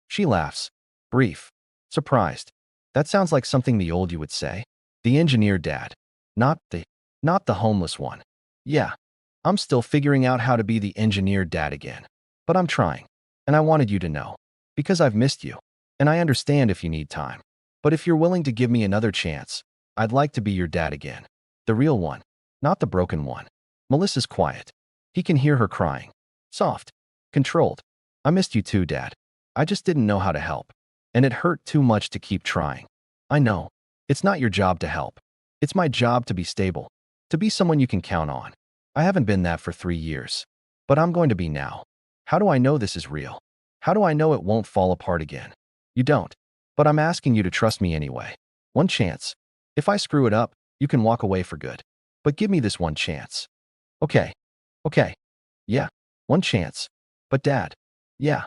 She laughs. Brief. Surprised. That sounds like something the old you would say. The engineer dad. Not the homeless one. Yeah. I'm still figuring out how to be the engineer dad again. But I'm trying. And I wanted you to know. Because I've missed you. And I understand if you need time. But if you're willing to give me another chance, I'd like to be your dad again. The real one. Not the broken one. Melissa's quiet. He can hear her crying. Soft. Controlled. I missed you too, Dad. I just didn't know how to help. And it hurt too much to keep trying. I know. It's not your job to help. It's my job to be stable. To be someone you can count on. I haven't been that for 3 years. But I'm going to be now. How do I know this is real? How do I know it won't fall apart again? You don't. But I'm asking you to trust me anyway. One chance. If I screw it up, you can walk away for good. But give me this one chance. Okay. Yeah. One chance. But Dad. Yeah.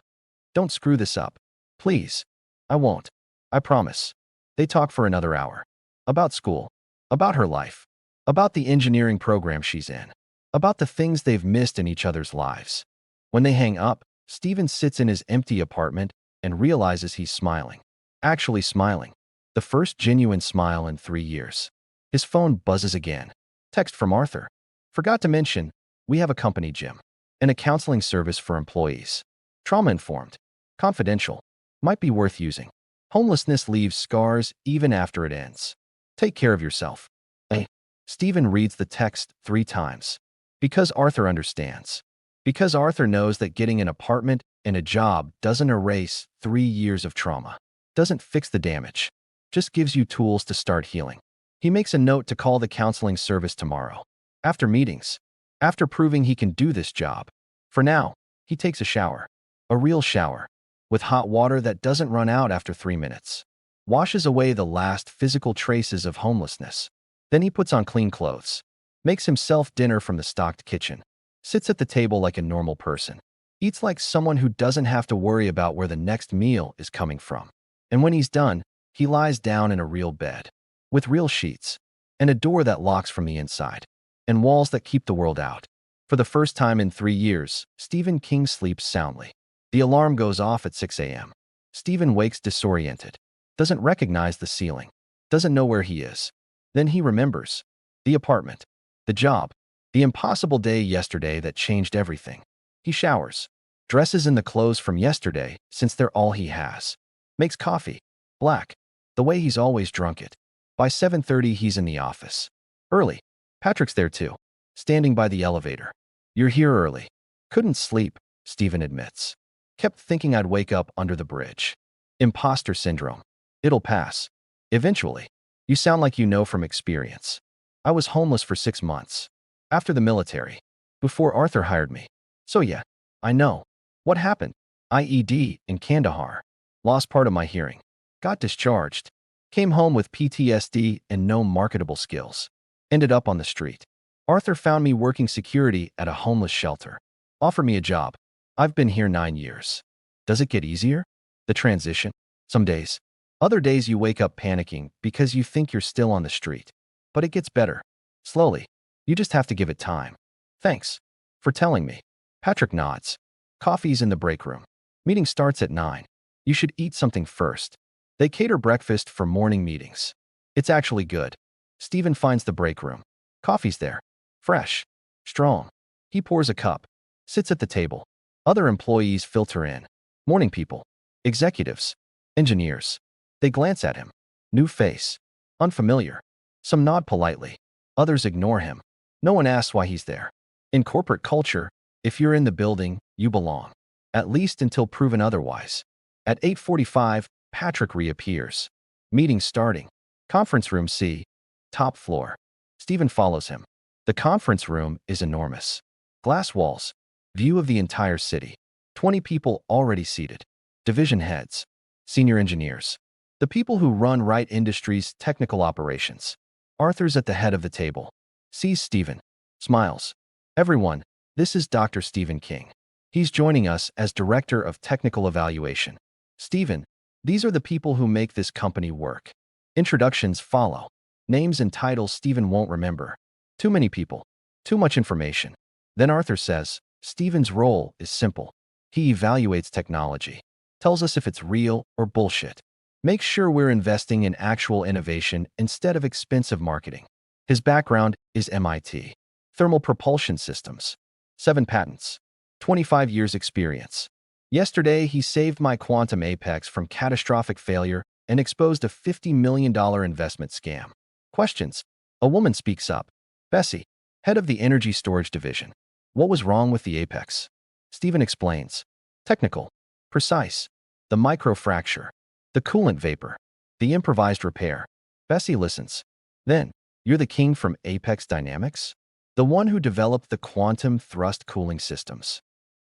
Don't screw this up. Please. I won't. I promise. They talk for another hour. About school. About her life. About the engineering program she's in. About the things they've missed in each other's lives. When they hang up, Steven sits in his empty apartment and realizes he's smiling. Actually smiling. The first genuine smile in 3 years. His phone buzzes again. Text from Arthur. Forgot to mention, we have a company gym and a counseling service for employees. Trauma-informed. Confidential. Might be worth using. Homelessness leaves scars even after it ends. Take care of yourself. A. Steven reads the text 3 times. Because Arthur understands. Because Arthur knows that getting an apartment and a job doesn't erase 3 years of trauma. Doesn't fix the damage. Just gives you tools to start healing. He makes a note to call the counseling service tomorrow. After meetings. After proving he can do this job. For now, he takes a shower. A real shower. With hot water that doesn't run out after 3 minutes. Washes away the last physical traces of homelessness. Then he puts on clean clothes. Makes himself dinner from the stocked kitchen. Sits at the table like a normal person. Eats like someone who doesn't have to worry about where the next meal is coming from. And when he's done, he lies down in a real bed. With real sheets. And a door that locks from the inside. And walls that keep the world out. For the first time in 3 years, Stephen King sleeps soundly. The alarm goes off at 6 a.m. Stephen wakes disoriented. Doesn't recognize the ceiling. Doesn't know where he is. Then he remembers. The apartment. The job. The impossible day yesterday that changed everything. He showers. Dresses in the clothes from yesterday, since they're all he has. Makes coffee. Black. The way he's always drunk it. By 7:30 he's in the office. Early. Patrick's there too. Standing by the elevator. You're here early. Couldn't sleep, Stephen admits. Kept thinking I'd wake up under the bridge. Imposter syndrome. It'll pass. Eventually. You sound like you know from experience. I was homeless for 6 months. After the military. Before Arthur hired me. So yeah, I know. What happened? IED in Kandahar. Lost part of my hearing. Got discharged. Came home with PTSD and no marketable skills. Ended up on the street. Arthur found me working security at a homeless shelter. Offered me a job. I've been here 9 years. Does it get easier? The transition? Some days. Other days you wake up panicking because you think you're still on the street. But it gets better. Slowly. You just have to give it time. Thanks. For telling me. Patrick nods. Coffee's in the break room. Meeting starts at 9. You should eat something first. They cater breakfast for morning meetings. It's actually good. Stephen finds the break room. Coffee's there. Fresh. Strong. He pours a cup. Sits at the table. Other employees filter in. Morning people. Executives. Engineers. They glance at him. New face. Unfamiliar. Some nod politely. Others ignore him. No one asks why he's there. In corporate culture, if you're in the building, you belong. At least until proven otherwise. At 8:45, Patrick reappears. Meeting starting. Conference room C. Top floor. Stephen follows him. The conference room is enormous. Glass walls. View of the entire city. 20 people already seated. Division heads. Senior engineers. The people who run Wright Industries' technical operations. Arthur's at the head of the table. Sees Stephen. Smiles. Everyone, this is Dr. Stephen King. He's joining us as Director of Technical Evaluation. Stephen, these are the people who make this company work. Introductions follow. Names and titles Stephen won't remember. Too many people. Too much information. Then Arthur says, Stephen's role is simple. He evaluates technology. Tells us if it's real or bullshit. Makes sure we're investing in actual innovation instead of expensive marketing. His background is MIT. Thermal propulsion systems. 7 patents. 25 years experience. Yesterday, he saved my quantum apex from catastrophic failure and exposed a $50 million investment scam. Questions. A woman speaks up. Bessie, head of the energy storage division. What was wrong with the apex? Stephen explains. Technical. Precise. The microfracture. The coolant vapor. The improvised repair. Bessie listens. Then, you're the king from Apex Dynamics? The one who developed the quantum thrust cooling systems.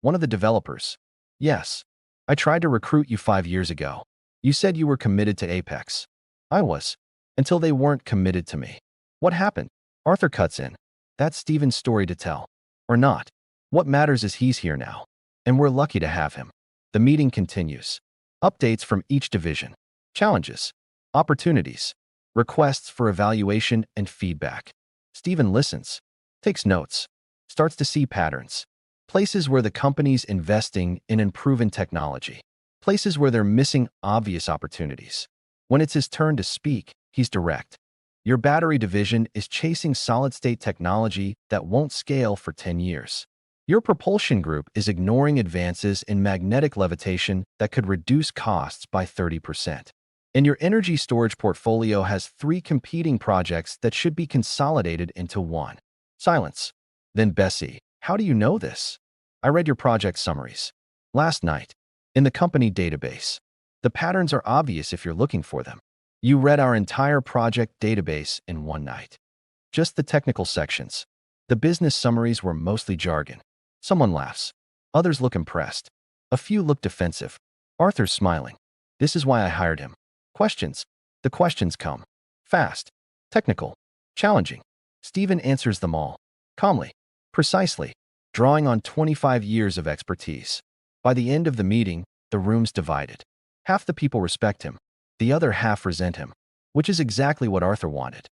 One of the developers. Yes. I tried to recruit you 5 years ago. You said you were committed to Apex. I was. Until they weren't committed to me. What happened? Arthur cuts in. That's Stephen's story to tell. Or not. What matters is he's here now. And we're lucky to have him. The meeting continues. Updates from each division. Challenges. Opportunities. Requests for evaluation and feedback. Stephen listens, takes notes, starts to see patterns. Places where the company's investing in improving technology. Places where they're missing obvious opportunities. When it's his turn to speak, he's direct. Your battery division is chasing solid-state technology that won't scale for 10 years. Your propulsion group is ignoring advances in magnetic levitation that could reduce costs by 30%. And your energy storage portfolio has 3 competing projects that should be consolidated into one. Silence. Then, Bessie, how do you know this? I read your project summaries last night in the company database. The patterns are obvious if you're looking for them. You read our entire project database in one night. Just the technical sections. The business summaries were mostly jargon. Someone laughs. Others look impressed. A few look defensive. Arthur's smiling. This is why I hired him. Questions. The questions come. Fast. Technical. Challenging. Stephen answers them all. Calmly. Precisely. Drawing on 25 years of expertise. By the end of the meeting, the room's divided. Half the people respect him. The other half resent him. Which is exactly what Arthur wanted.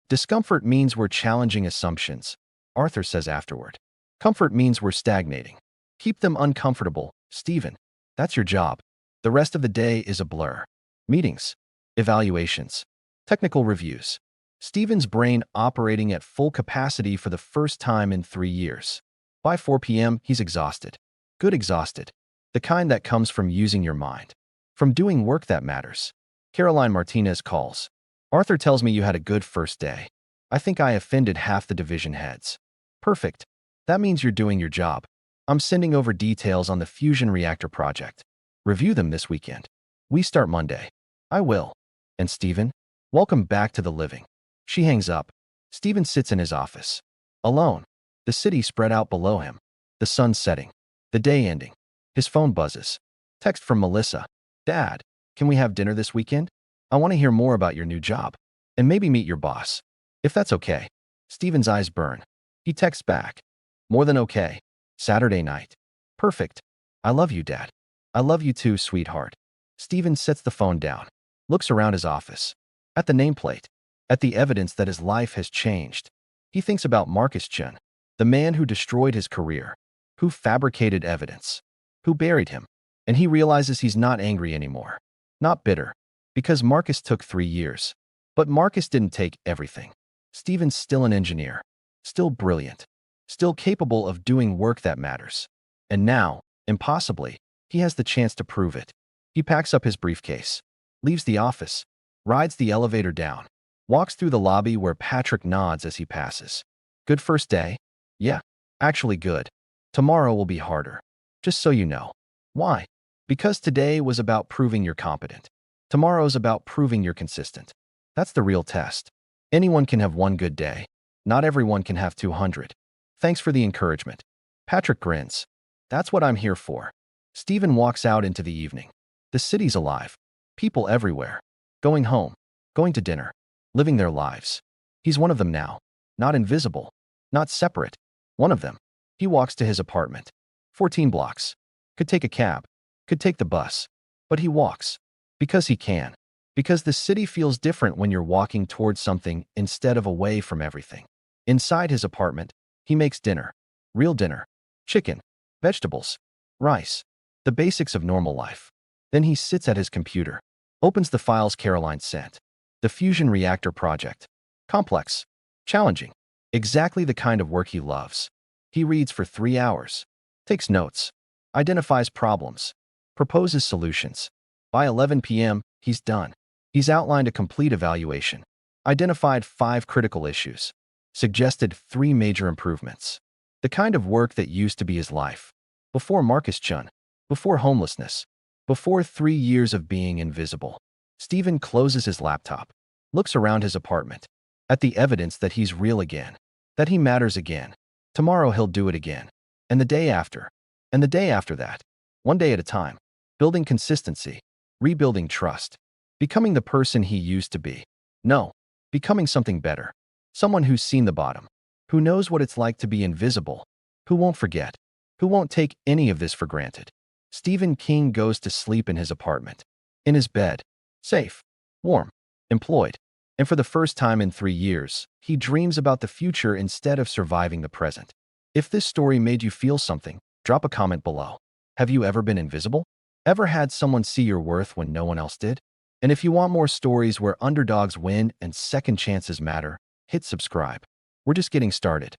Discomfort means we're challenging assumptions, Arthur says afterward. Comfort means we're stagnating. Keep them uncomfortable, Stephen. That's your job. The rest of the day is a blur. Meetings. Evaluations. Technical reviews. Stephen's brain operating at full capacity for the first time in 3 years. By 4 p.m., he's exhausted. Good exhausted. The kind that comes from using your mind. From doing work that matters. Caroline Martinez calls. Arthur tells me you had a good first day. I think I offended half the division heads. Perfect. That means you're doing your job. I'm sending over details on the fusion reactor project. Review them this weekend. We start Monday. I will. And Stephen? Welcome back to the living. She hangs up. Stephen sits in his office. Alone. The city spread out below him. The sun setting. The day ending. His phone buzzes. Text from Melissa. Dad, can we have dinner this weekend? I want to hear more about your new job. And maybe meet your boss. If that's okay. Stephen's eyes burn. He texts back. More than okay. Saturday night. Perfect. I love you, Dad. I love you too, sweetheart. Stephen sets the phone down. Looks around his office. At the nameplate. At the evidence that his life has changed. He thinks about Marcus Chun, the man who destroyed his career, who fabricated evidence, who buried him. And he realizes he's not angry anymore. Not bitter. Because Marcus took 3 years. But Marcus didn't take everything. Stephen's still an engineer. Still brilliant. Still capable of doing work that matters. And now, impossibly, he has the chance to prove it. He packs up his briefcase. Leaves the office. Rides the elevator down. Walks through the lobby where Patrick nods as he passes. Good first day? Yeah, actually good. Tomorrow will be harder. Just so you know. Why? Because today was about proving you're competent. Tomorrow's about proving you're consistent. That's the real test. Anyone can have one good day. Not everyone can have 200. Thanks for the encouragement. Patrick grins. That's what I'm here for. Stephen walks out into the evening. The city's alive. People everywhere. Going home. Going to dinner. Living their lives. He's one of them now. Not invisible. Not separate. One of them. He walks to his apartment. 14 blocks. Could take a cab. Could take the bus. But he walks. Because he can. Because the city feels different when you're walking towards something instead of away from everything. Inside his apartment, he makes dinner. Real dinner. Chicken. Vegetables. Rice. The basics of normal life. Then he sits at his computer. Opens the files Caroline sent. The fusion reactor project. Complex. Challenging. Exactly the kind of work he loves. He reads for 3 hours. Takes notes. Identifies problems. Proposes solutions. By 11 p.m., he's done. He's outlined a complete evaluation. Identified 5 critical issues. Suggested 3 major improvements. The kind of work that used to be his life. Before Marcus Chun. Before homelessness. Before 3 years of being invisible. Stephen closes his laptop. Looks around his apartment. At the evidence that he's real again. That he matters again. Tomorrow he'll do it again. And the day after. And the day after that. One day at a time. Building consistency. Rebuilding trust. Becoming the person he used to be. No. Becoming something better. Someone who's seen the bottom. Who knows what it's like to be invisible. Who won't forget. Who won't take any of this for granted. Stephen King goes to sleep in his apartment, in his bed, safe, warm, employed, and for the first time in 3 years, he dreams about the future instead of surviving the present. If this story made you feel something, drop a comment below. Have you ever been invisible? Ever had someone see your worth when no one else did? And if you want more stories where underdogs win and second chances matter, hit subscribe. We're just getting started.